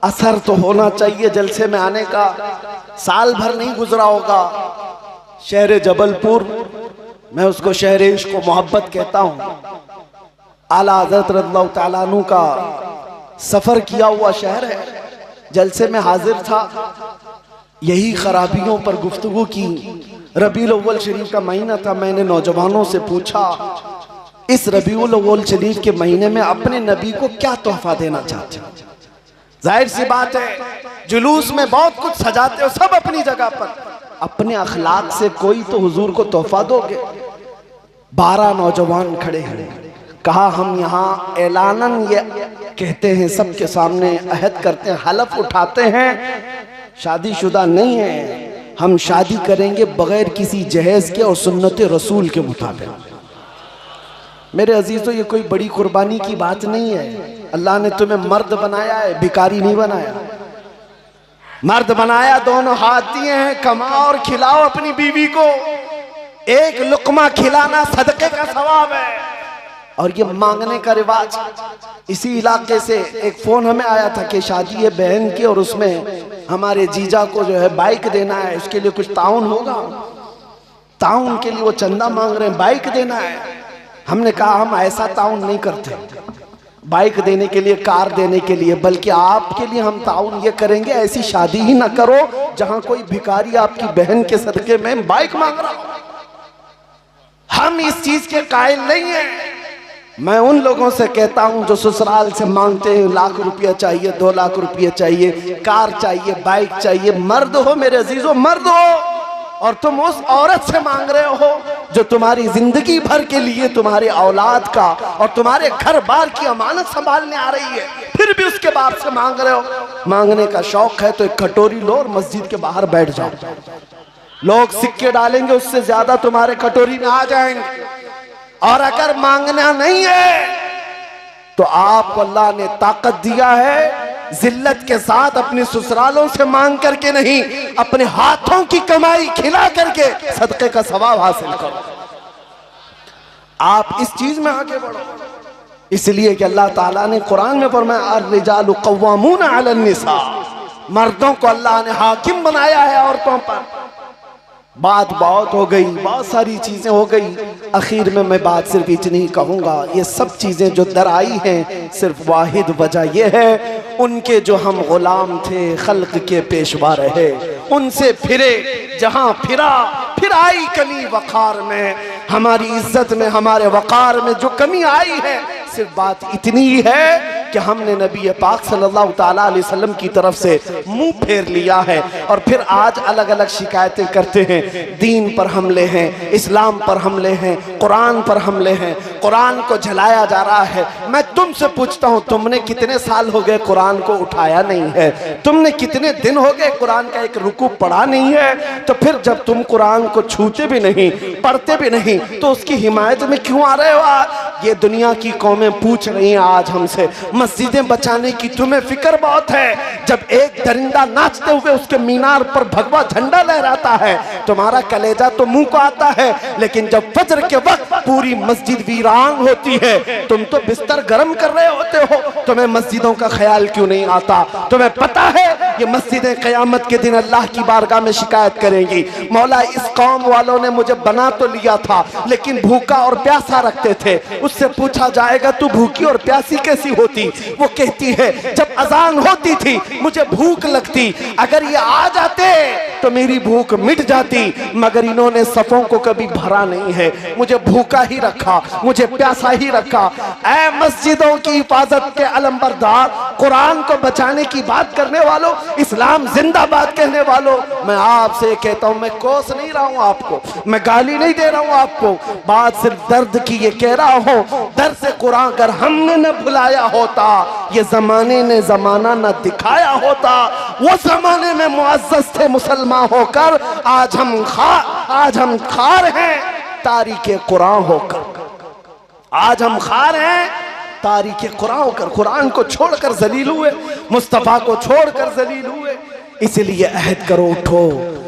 असर तो होना चाहिए जलसे में आने का। साल भर नहीं गुजरा होगा, शहर जबलपुर, मैं उसको शहर इश्क व मोहब्बत कहता हूं, आला हज़रत रज़ियल्लाहु तआला अन्हु का सफर किया हुआ शहर है। जलसे में हाजिर था, यही खराबियों पर गुफ्तगू की। रबीउल अव्वल शरीफ का महीना था। मैंने नौजवानों से पूछा, इस रबीउल अव्वल शरीफ के महीने में अपने नबी को क्या तोहफा देना चाहते हो? जाहिर सी बात है, जुलूस में बहुत कुछ सजाते हो, सब अपनी जगह पर, अपने अखलाक से कोई तो हुजूर को तोहफा दोगे। 12 नौजवान खड़े हैं, कहा हम यहाँ ऐलानन ये कहते हैं, सबके सामने अहद करते हैं, हलफ उठाते हैं, शादीशुदा नहीं है, हम शादी करेंगे बगैर किसी जहेज के और सुन्नत रसूल के मुताबिक। मेरे अजीजों, ये कोई बड़ी कुर्बानी की बात नहीं है। अल्लाह ने तुम्हें मर्द बनाया है, भिखारी नहीं बनाया। मर्द बनाया, दोनों हाथ दिए हैं, कमाओ और खिलाओ अपनी बीवी को। एक लुकमा खिलाना सदके का सवाब है। और ये मांगने का रिवाज, इसी इलाके से एक फोन हमें आया था कि शादी है बहन की और उसमें हमारे जीजा को जो है बाइक देना है, उसके लिए कुछ ताउन होगा। ताउन के लिए वो चंदा मांग रहे हैं, बाइक देना है। हमने कहा हम ऐसा ताउन नहीं करते, बाइक देने के लिए, कार देने के लिए, बल्कि आपके लिए हम ताउन ये करेंगे, ऐसी शादी ही ना करो जहां कोई भिखारी आपकी बहन के सदके में बाइक मांग रहा हो। हम इस चीज के कायल नहीं है। मैं उन लोगों से कहता हूं जो ससुराल से मांगते हैं, लाख रुपया चाहिए, 2 लाख रुपया चाहिए, कार चाहिए, बाइक चाहिए। मर्द हो मेरे अजीजों, मर्द हो, और तुम उस औरत से मांग रहे हो जो तुम्हारी जिंदगी भर के लिए, तुम्हारे औलाद का और तुम्हारे घर बार की अमानत संभालने आ रही है, फिर भी उसके बाप से मांग रहे हो। मांगने का शौक है तो एक कटोरी लो और मस्जिद के बाहर बैठ जाओ, लोग सिक्के डालेंगे, उससे ज्यादा तुम्हारे कटोरी में आ जाएंगे। और अगर मांगना नहीं है तो आपको अल्लाह ने ताकत दिया है, जिल्लत के साथ अपने ससुरालों से मांग करके नहीं, अपने हाथों की कमाई खिला करके सदके का सवाब हासिल करो। आप इस चीज में आगे बढ़ो, इसलिए कि अल्लाह ताला ने कुरान में फरमाया, अर्रिजालु कव्वामूना अलन्निसा, मर्दों को अल्लाह ने हाकिम बनाया है औरतों पर। बात बहुत हो गई, बहुत सारी चीज़ें हो गई। आखिर में मैं बात सिर्फ इतनी कहूँगा, ये सब चीज़ें जो दर आई हैं सिर्फ वाहिद वजह ये है, उनके जो हम गुलाम थे, खल्क के पेशवा रहे, उनसे फिरे जहाँ फिरा, फिर आई कमी वक़ार में। हमारी इज्जत में, हमारे वक़ार में जो कमी आई है, सिर्फ बात इतनी है कि हमने नबी पाक सल्लल्लाहु ताला अलैहि वसल्लम की तरफ से मुंह फेर लिया है और फिर आज अलग अलग शिकायतें करते हैं। दीन पर हमले हैं, इस्लाम पर हमले हैं, कुरान पर हमले हैं, कुरान को जलाया जा रहा है। मैं तुमसे पूछता हूँ, तुमने कितने साल हो गए कुरान को उठाया नहीं है? तुमने कितने दिन हो गए कुरान का एक रुकू पढ़ा नहीं है? तो फिर जब तुम कुरान को छूते भी नहीं, पढ़ते भी नहीं, तो उसकी हिमायत में क्यों आ रहे हो? ये दुनिया की कौमें पूछ रही हैं आज हमसे, मस्जिदें बचाने की तुम्हें फिक्र बहुत है। जब एक दरिंदा नाचते हुए उसके मीनार पर भगवा झंडा लहराता है, तुम्हारा कलेजा तो मुंह को आता है, लेकिन जब फजर के वक्त पूरी मस्जिद वीरान होती है, तुम तो बिस्तर गर्म कर रहे होते हो। तुम्हें मस्जिदों का ख्याल क्यों नहीं आता? तुम्हें पता है ये मस्जिदें क़यामत के दिन अल्लाह की बारगाह में शिकायत करेंगी, मौला इस कौम वालों ने मुझे बना तो लिया था लेकिन भूखा और प्यासा रखते थे। उससे पूछा जाएगा तू भूखी और प्यासी कैसी होती? वो कहती है जब अजान होती थी मुझे भूख लगती, अगर ये आ जाते तो मेरी भूख मिट जाती, मगर इन्होंने सफों को कभी भरा नहीं है, मुझे भूखा ही रखा, मुझे प्यासा ही रखा। ऐ मस्जिदों की हिफाजत के अलंबरदार, कुरान को बचाने की बात करने वालों, इस्लाम जिंदाबाद कहने वालों, मैं आपसे कहता हूं, मैं कोस नहीं रहा हूं आपको, मैं गाली नहीं दे रहा हूं आपको, बात सिर्फ दर्द की ये कह रहा हूं। दर्द से कुरान अगर हमने न भुलाया होता, ये जमाने ने जमाना न दिखाया होता, वो जमाने में मुअज़्ज़ज़ थे मुसलमान होकर, आज हम खार हैं तारीके कुरान होकर, आज हम खार हैं तारीके कुरान होकर। कुरान को छोड़कर जलील हुए, मुस्तफ़ा को छोड़कर जलील हुए। इसलिए अहद करो,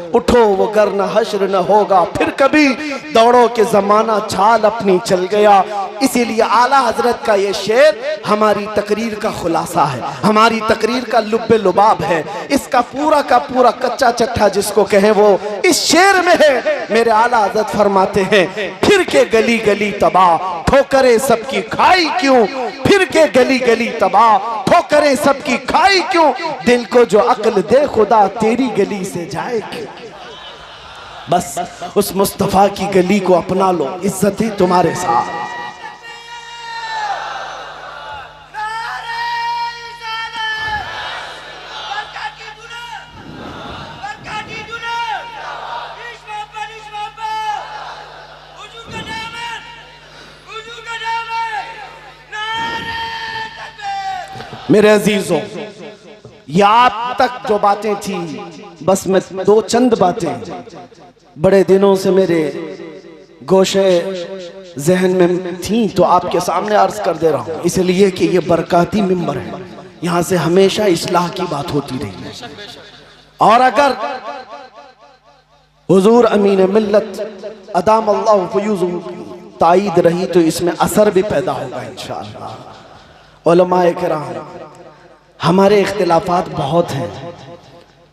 उठो वो गर न हश्र न होगा फिर कभी, दौड़ो के जमाना चाल अपनी चल गया। इसीलिए आला हजरत का ये शेर हमारी तकरीर का खुलासा है, हमारी तकरीर का लुब्बे लुबाब है। इसका पूरा का पूरा कच्चा चट्टा जिसको कहें वो इस शेर में है। मेरे आला हजरत फरमाते हैं, फिर के गली गली तबाह ठोकरे सबकी खाई क्यों, फिर के गली गली तबाह ठोकरे सबकी खाई क्यों, दिल को जो अक्ल दे खुदा तेरी गली से जाए क्यों। बस उस मुस्तफा की गली को अपना लो, इज्जत ही तुम्हारे साथ। मेरे अजीजों, ये आप तक जो बातें थी, बस मैं दो चंद बातें बड़े दिनों से मेरे गोशे जहन में थी तो आपके सामने अर्ज कर दे रहा हूँ, इसलिए कि ये बरकाती मिंबर है, यहाँ से हमेशा इस्लाह की बात होती रही है। और अगर हुजूर अमीन मिल्लत अदाम अल्लाह फयूज़ुहु ताईद रही तो इसमें असर भी पैदा होगा इंशाअल्लाह। उलमाए किराम, हमारे इख्तिलाफात बहुत हैं,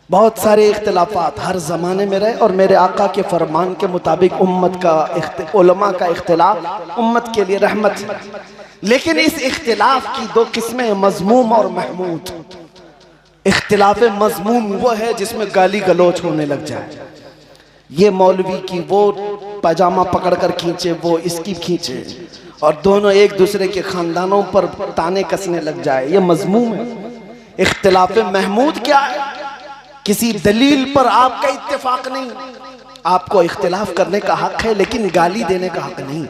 बहुत सारे इख्तिलाफात हर ज़माने में रहे, और मेरे आका के फरमान के मुताबिक उम्मत का उलमा का इख्तिलाफ उम्मत के लिए रहमत है। लेकिन इस इख्तिलाफ की दो किस्में, मज़मूम और महमूद। इख्तिलाफ मज़मूम वो है जिसमें गाली गलोच होने लग जाए, ये मौलवी की वो पैजामा पकड़ कर खींचे, वो इसकी खींचे, और दोनों एक दूसरे के खानदानों पर ताने कसने लग जाए, ये मज़मूम है। इख्तिलाफ महमूद क्या है? किसी दलील पर आपका इत्तेफाक नहीं, आपको इख्तिलाफ करने का हक है लेकिन गाली देने का हक नहीं।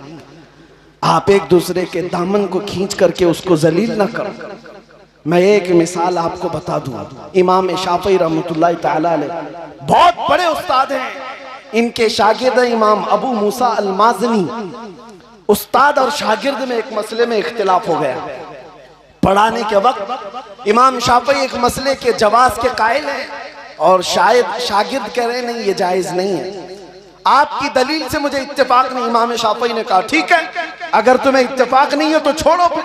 आप एक दूसरे के दामन को खींच करके उसको जलील ना करो। मैं एक मिसाल आपको बता दूं, इमाम शाफई रहमतुल्लाह तआला अलैह बहुत बड़े उस्ताद हैं, इनके शागिर्द इमाम अबू मूसा अल-माज़नी। उस्ताद और शागिर्द में एक मसले में इख्तिलाफ हो गया। पढ़ाने के वक्त इमाम शाफई एक मसले के जवाज के कायल हैं और शायद शागिर्द कह रहे नहीं ये जायज नहीं है, आपकी दलील से मुझे इत्तेफाक नहीं। इमाम शाफई ने कहा ठीक है, अगर तुम्हें इत्तेफाक नहीं है तो छोड़ो। फिर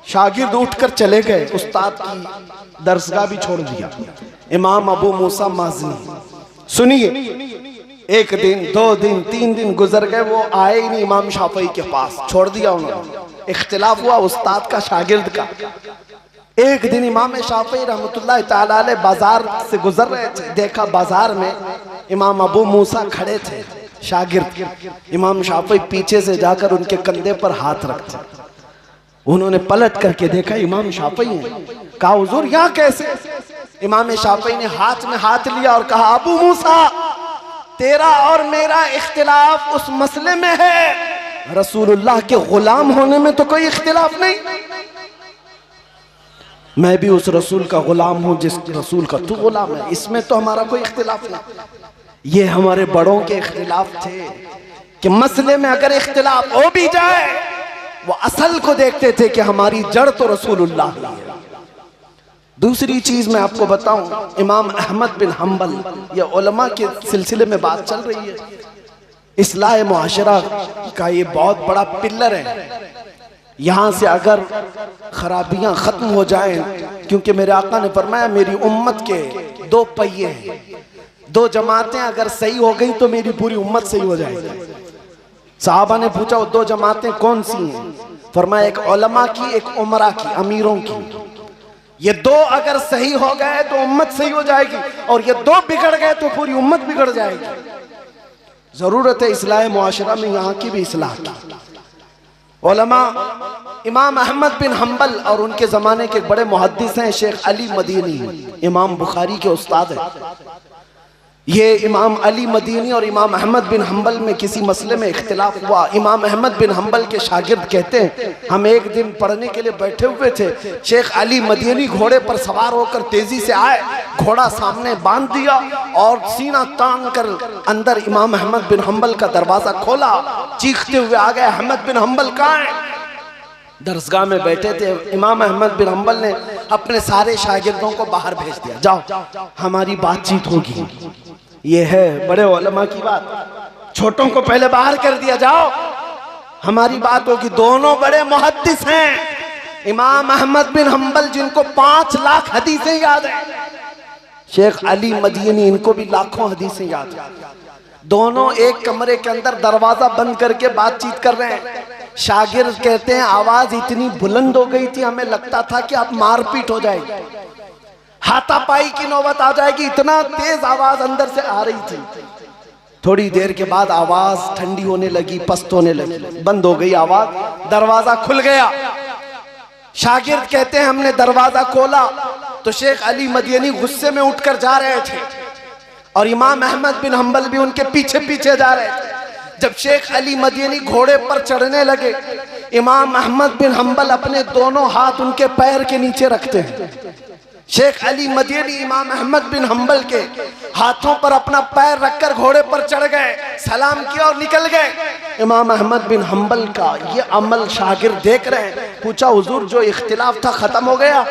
शागिर्द उठकर चले गए, उस्ताद की दरसगाह भी छोड़ दिया। इमाम अबू मूसा माज़नी, सुनिए, एक दिन, 2 दिन, 3 दिन गुजर गए, वो आए ही नहीं इमाम शाफई के पास, छोड़ दिया उन्होंने। इख्तिलाफ हुआ उस्ताद का शागिर्द का। एक दिन इमाम शाफई रहमतुल्लाह ताला अलैह बाजार से गुजर रहे थे, देखा बाजार में इमाम अबू मूसा खड़े थे शागिर्द। इमाम शाफई पीछे से जाकर उनके कंधे पर हाथ रखते, उन्होंने पलट करके देखा इमाम शाफई हैं। कहा हुजूर यहाँ कैसे? इमाम शाफई ने हाथ में हाथ लिया और कहा अबू मूसा, तेरा और मेरा इख्तिलाफ उस मसले में है, रसूलुल्लाह के गुलाम होने में तो कोई इख्तिलाफ नहीं। मैं भी उस रसूल का गुलाम हूं जिस रसूल का तू गुलाम है, इसमें तो हमारा कोई इख्तिलाफ नहीं। ये हमारे बड़ों के इख्तिलाफ थे कि मसले में अगर इख्तिलाफ हो भी जाए, वो असल को देखते थे कि हमारी जड़ तो रसूलुल्लाह ही है। दूसरी चीज मैं आपको बताऊं, इमाम अहमद बिन हम्बल, ये उलमा के सिलसिले में बात चल रही है, इस्लाह मुआशरा का ये बहुत बड़ा पिल्लर है। यहाँ से अगर खराबियां खत्म हो जाएं, क्योंकि मेरे आका ने फरमाया मेरी उम्मत के 2 पहिए हैं, 2 जमातें अगर सही हो गई तो मेरी पूरी उम्मत सही हो जाएगी। साहबा ने पूछा वो 2 जमातें कौन सी हैं? फरमाया एक उलमा की, एक उमरा की, अमीरों की। ये 2 अगर सही हो गए तो उम्मत सही हो जाएगी, और ये 2 बिगड़ गए तो पूरी उम्मत बिगड़ जाएगी। जरूरत है इस्लाह मुआशरा में यहाँ की भी इस्लाह की। उलमा इमाम अहमद बिन हम्बल और उनके ज़माने के बड़े मुहद्दिस हैं शेख अली मदीनी, इमाम बुखारी के उस्ताद हैं। ये इमाम अली मदीनी और इमाम अहमद बिन हम्बल में किसी मसले में इख्तिलाफ हुआ। इमाम अहमद बिन हम्बल के शागिर्द कहते हैं हम एक दिन पढ़ने के लिए बैठे हुए थे, शेख अली मदीनी घोड़े पर सवार होकर तेजी से आए, घोड़ा सामने बांध दिया और सीना तान कर अंदर इमाम अहमद बिन हम्बल का दरवाजा खोला, चीखते हुए आ गए अहमद बिन हम्बल कहाँ है? दरसगाह में बैठे थे। इमाम अहमद बिन हम्बल ने अपने सारे शागिर्दों को बाहर भेज दिया, जाओ हमारी बातचीत होगी। ये है बड़े उलमा की बात, छोटों को पहले बाहर कर दिया, जाओ हमारी बात होगी। दोनों बड़े मुहद्दिस हैं, इमाम अहमद बिन हम्बल जिनको 5 लाख हदीसें याद है, शेख अली मदीनी इनको भी लाखों हदीसें याद है। दोनों एक कमरे के अंदर दरवाजा बंद करके बातचीत कर रहे हैं। शागिर्द कहते हैं आवाज इतनी बुलंद हो गई थी हमें लगता था कि अब मारपीट हो जाएगी, हाथापाई की नौबत आ जाएगी, इतना तेज आवाज अंदर से आ रही थी। थोड़ी देर के बाद आवाज ठंडी होने लगी, पस्त होने लगी, बंद हो गई आवाज, दरवाजा खुल गया। शागिर्द कहते हैं हमने दरवाजा खोला तो शेख अली मदीनी गुस्से में उठकर जा रहे थे और इमाम अहमद बिन हम्बल भी उनके पीछे पीछे जा रहे थे। जब शेख अली मदीनी घोड़े पर चढ़ने लगे, इमाम अहमद बिन हम्बल अपने दोनों हाथ उनके पैर के नीचे रखते हैं। शेख अली मदीनी इमाम अहमद बिन हम्बल के हाथों पर अपना पैर रखकर घोड़े पर चढ़ गए, सलाम किया और निकल गए। इमाम अहमद बिन हम्बल का ये अमल शागिर्द देख रहे हैं। पूछा हुजूर जो इख्तिलाफ था खत्म हो गया?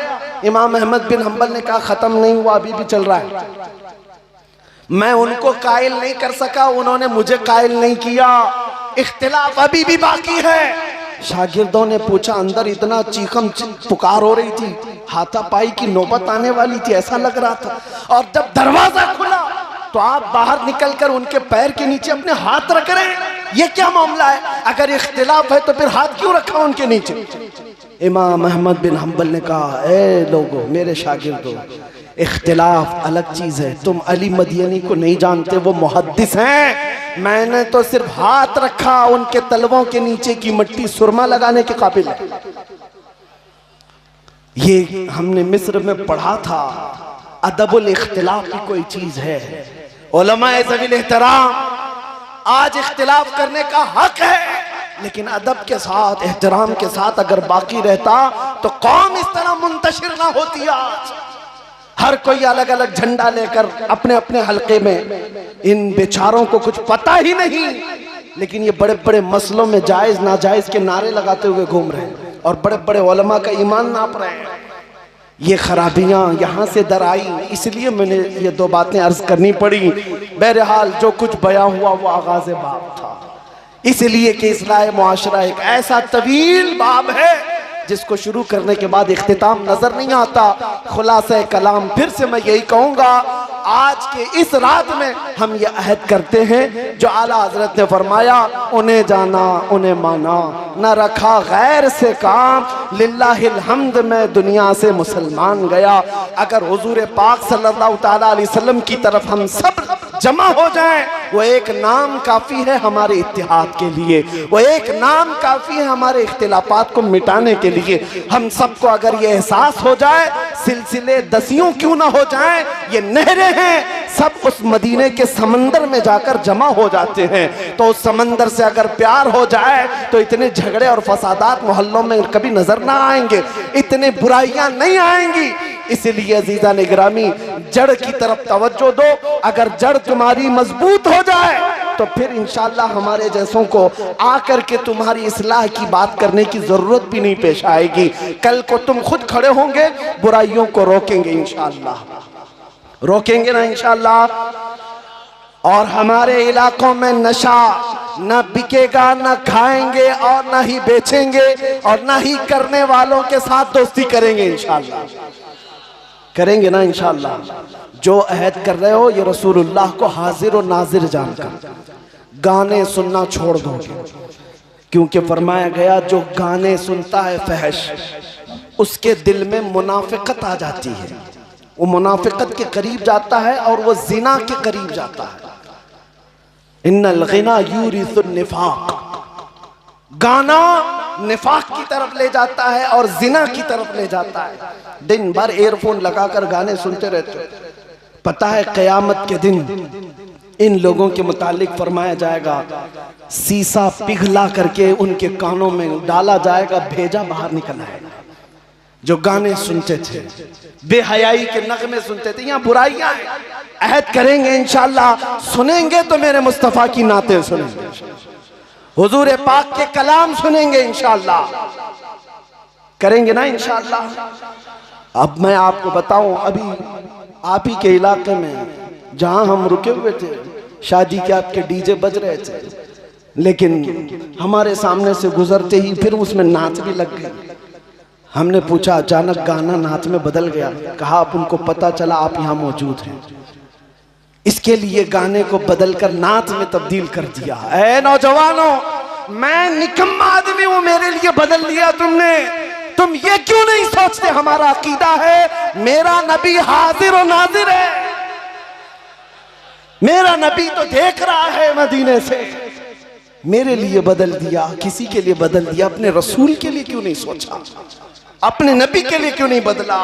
इमाम अहमद बिन हम्बल ने कहा खत्म नहीं हुआ, अभी भी चल रहा है। मैं उनको कायल नहीं कर सका, उन्होंने मुझे कायल नहीं किया, इख्तिलाफ अभी भी बाकी है। शागिर्दों ने पूछा अंदर इतना चीखम पुकार हो रही थी, हाथापाई की नौबत आने वाली थी ऐसा लग रहा था, और जब दरवाजा खुला तो आप बाहर निकलकर उनके पैर के नीचे अपने हाथ रख रहे हैं, ये क्या मामला है? अगर इख्तिलाफ है तो फिर हाथ क्यों रखा उनके नीचे? इमाम अहमद बिन हम्बल ने कहा ए लोगों, मेरे शागिर्दों, इख्तिलाफ अलग चीज है, तुम अली मदीनी को नहीं जानते, वो मुहद्दिस हैं। मैंने तो सिर्फ हाथ रखा, उनके तलवों के नीचे की मिट्टी सुरमा लगाने के काबिल है। ये हमने मिस्र में पढ़ा था, अदबुल इख्तिलाफ की कोई चीज है। उलमाए ज़वील एहतराम, आज इख्तिलाफ करने का हक है, लेकिन अदब के साथ, एहतराम के साथ अगर बाकी रहता तो कौम इस तरह मुंतशिर ना होती। आज हर कोई अलग अलग झंडा लेकर अपने अपने हलके में, इन बेचारों को कुछ पता ही नहीं, लेकिन ये बड़े बड़े मसलों में जायज नाजायज के नारे लगाते हुए घूम रहे हैं और बड़े बड़े उलमा का ईमान नाप रहे हैं। ये खराबियां यहाँ से दर आई, इसलिए मैंने ये 2 बातें अर्ज करनी पड़ी। बहरहाल जो कुछ बयां हुआ वो आगाज़ बाब था, इसलिए कि इस्लाह मुआशरा एक ऐसा तवील बाब है जिसको शुरू करने के बाद इख्तिताम नजर नहीं आता। खुलासा कलाम फिर से मैं यही कहूंगा, आज के इस रात में हम ये अहद करते हैं जो आला हजरत ने फरमाया, उन्हें जाना उन्हें माना, न रखा गैर से काम, लिल्लाहिल हम्द में दुनिया से मुसलमान गया। अगर हुजूर पाक सल्लल्लाहु ताला अलैहि वसल्लम की तरफ हम सब जमा हो जाएं, वो एक नाम काफी है हमारे इत्तिहाद के लिए, वो एक नाम काफी है हमारे इख्तिलाफात को मिटाने के लिए। हम सबको अगर ये एहसास हो जाए, सिलसिले दसियों क्यों ना हो जाएं, ये नहरें हैं, सब उस मदीने के समंदर में जाकर जमा हो जाते हैं। तो उस समंदर से अगर प्यार हो जाए तो इतने झगड़े और फसादात मोहल्लों में कभी नजर ना आएंगे, इतने बुराइयां नहीं आएंगी। इसलिए अजीजा निगरामी, जड़ की तरफ तवज्जो दो। अगर जड़ तुम्हारी मजबूत हो जाए तो फिर इंशाअल्लाह हमारे जैसों को आकर के तुम्हारी इस्लाह की बात करने की जरूरत भी नहीं पेश आएगी। कल को तुम खुद खड़े होंगे, बुराइयों को रोकेंगे इंशाअल्लाह, रोकेंगे ना इंशाअल्लाह। और हमारे इलाकों में नशा न बिकेगा, न खाएंगे और न ही बेचेंगे, और न ही करने वालों के साथ दोस्ती करेंगे इंशाअल्लाह, करेंगे ना इंशाअल्लाह। जो अहद कर रहे हो ये रसूलुल्लाह को हाजिर और नाजिर जानकर गाने सुनना छोड़ दोगे, क्योंकि फरमाया गया जो गाने सुनता है फहश, उसके दिल में मुनाफिकत आ जाती है, वो मुनाफिकत के करीब जाता है और वो जिना के करीब जाता है। इन्नल गिना यूरिसुन निफाक, गाना निफाक की तरफ ले जाता है और जिना की तरफ ले जाता है। दिन भर एयरफोन लगाकर गाने सुनते रहते हो, पता है क़यामत के दिन इन लोगों के मुतालिक फरमाया जाएगा, सीसा पिघला करके उनके कानों में डाला जाएगा, भेजा बाहर निकल आएगा। जो गाने सुनते थे, बेहयाई के नगमे सुनते थे, यहाँ बुराइयां हैं, अहद करेंगे इंशाअल्लाह, सुनेंगे तो मेरे मुस्तफ़ा की नाते सुनेंगे, हुजूर पाक के कलाम सुनेंगे इंशाअल्लाह, करेंगे ना इंशाअल्लाह। अब मैं आपको बताऊं, अभी आप ही के इलाके में जहां हम रुके हुए थे, शादी के आपके डीजे बज रहे थे, लेकिन हमारे सामने से गुजरते ही फिर उसमें नाच भी लग गई। हमने पूछा, अचानक गाना नाच में बदल गया। कहा अब उनको पता चला आप यहाँ मौजूद हैं, इसके लिए गाने को बदलकर नाच में तब्दील कर दिया। ऐ नौजवानों, मैं निकम्मा आदमी हूं, मेरे लिए बदल लिया तुमने। तुम ये क्यों नहीं सोचते हमारा अकीदा है मेरा नबी हाजिर और नाजिर है, मेरा नबी तो देख रहा है मदीने से। मेरे लिए बदल दिया, किसी के लिए बदल दिया, अपने रसूल के लिए क्यों नहीं सोचा, अपने नबी के लिए क्यों नहीं बदला।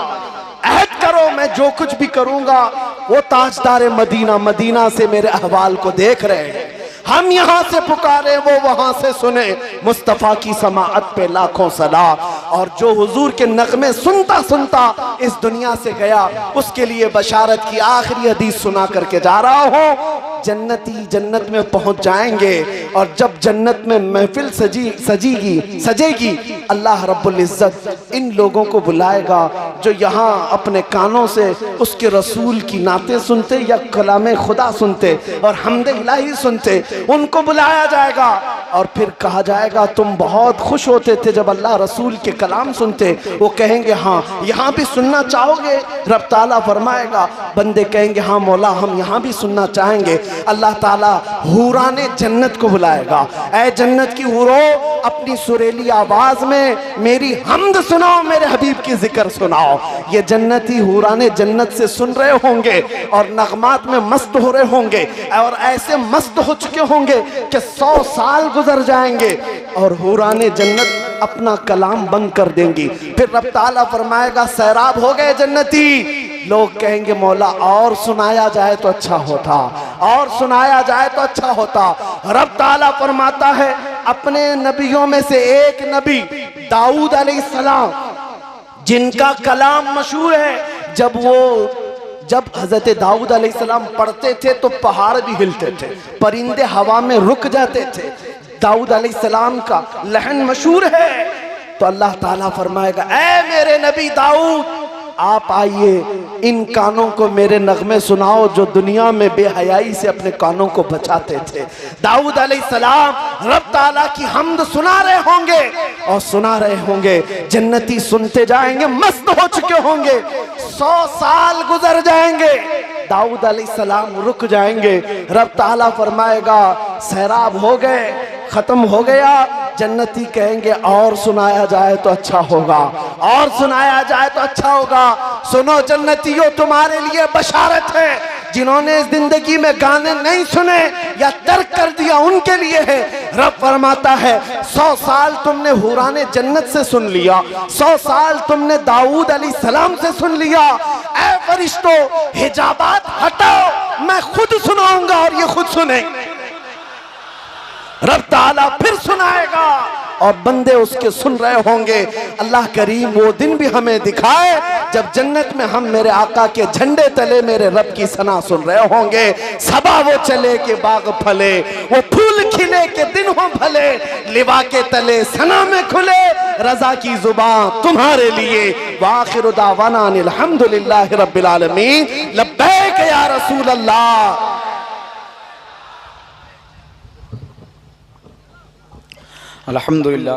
अहद करो, मैं जो कुछ भी करूंगा वो ताजदार मदीना, मदीना से मेरे अहवाल को देख रहे हैं। हम यहाँ से पुकारे, वो वहां से सुने। मुस्तफ़ा की समाअत पे लाखों सलाह। और जो हुजूर के नगमे सुनता सुनता इस दुनिया से गया, उसके लिए बशारत की आखिरी हदीस सुना करके जा रहा हूँ। जन्नती जन्नत में पहुंच जाएंगे, और जब जन्नत में महफिल सजेगी, अल्लाह रब्बुल इज्जत इन लोगों को बुलाएगा जो यहाँ अपने कानों से उसके रसूल की नाते सुनते या कलामे खुदा सुनते और हमदे इलाही सुनते, उनको बुलाया जाएगा और फिर कहा जाएगा तुम बहुत खुश होते थे जब अल्लाह रसूल के कलाम सुनते। वो कहेंगे हाँ, यहाँ भी सुनना चाहोगे? रब ताला फरमाएगा, बंदे कहेंगे हाँ मौला हम यहाँ भी सुनना चाहेंगे। अल्लाह ताला हूराने जन्नत को बुलाएगा, ऐ जन्नत की हूरो अपनी सुरीली आवाज में मेरी हमद सुनाओ, मेरे हबीब की जिक्र सुनाओ। ये जन्नती हूराने जन्नत से सुन रहे होंगे और नगमात में मस्त हो रहे होंगे, और ऐसे मस्त हो चुके होंगे कि 100 साल गुजर जाएंगे और हूराने जन्नत अपना कलाम बंद कर देंगी। फिर रब ताला फरमाएगा सैराब हो गए जन्नती। लोग कहेंगे मौला और सुनाया जाए तो अच्छा होता, और सुनाया जाए तो अच्छा होता। रब ताला फरमाता है अपने नबियों में से एक नबी दाऊद अलैहिस्सलाम, जिनका कलाम मशहूर है, जब हजरत दाऊद अलैहिस्सलाम पढ़ते थे तो पहाड़ भी हिलते थे, परिंदे हवा में रुक जाते थे। दाऊद अलैहिस्सलाम का लहन मशहूर है। तो अल्लाह ताला फरमाएगा ऐ मेरे नबी दाऊद, आप आइए इन कानों को मेरे नगमे सुनाओ जो दुनिया में बेहयाई से अपने कानों को बचाते थे। दाऊद अलैहिस्सलाम रब ताला की हम्द सुना रहे होंगे और सुना रहे होंगे, जन्नती सुनते जाएंगे, मस्त हो चुके होंगे, 100 साल गुजर जाएंगे, दाऊद अलैहिस्सलाम रुक जाएंगे, रब ताला फरमाएगा सैराब हो गए, खत्म हो गया। जन्नती कहेंगे और सुनाया जाए तो अच्छा होगा, और सुनाया जाए तो अच्छा होगा। सुनो जन्नतियों, तुम्हारे लिए बशारत है, जिन्होंने इस जिंदगी में गाने नहीं सुने या तर्क कर दिया उनके लिए है। रब फरमाता है 100 साल तुमने हुराने जन्नत से सुन लिया, 100 साल तुमने दाऊद अलैहिस्सलाम से सुन लिया। ऐ फरिश्तों, हिजाबात हटाओ, मैं खुद सुनाऊंगा और ये खुद सुने। रब ताला फिर सुनाएगा और बंदे उसके सुन रहे होंगे। अल्लाह करीम वो दिन भी हमें दिखाए जब जन्नत में हम मेरे आका के झंडे तले मेरे रब की सना सुन रहे होंगे। सबा वो चले के बाग फले, वो फूल खिले के दिन हो भले, लिवा के तले सना में खुले, रजा की जुबान तुम्हारे लिए। वाखिरु दावाना अनिल हम्दुलिल्लाहि रब्बिल आलमीन। लब्बैक या रसूल अल्लाह। अल्हम्दुलिल्लाह।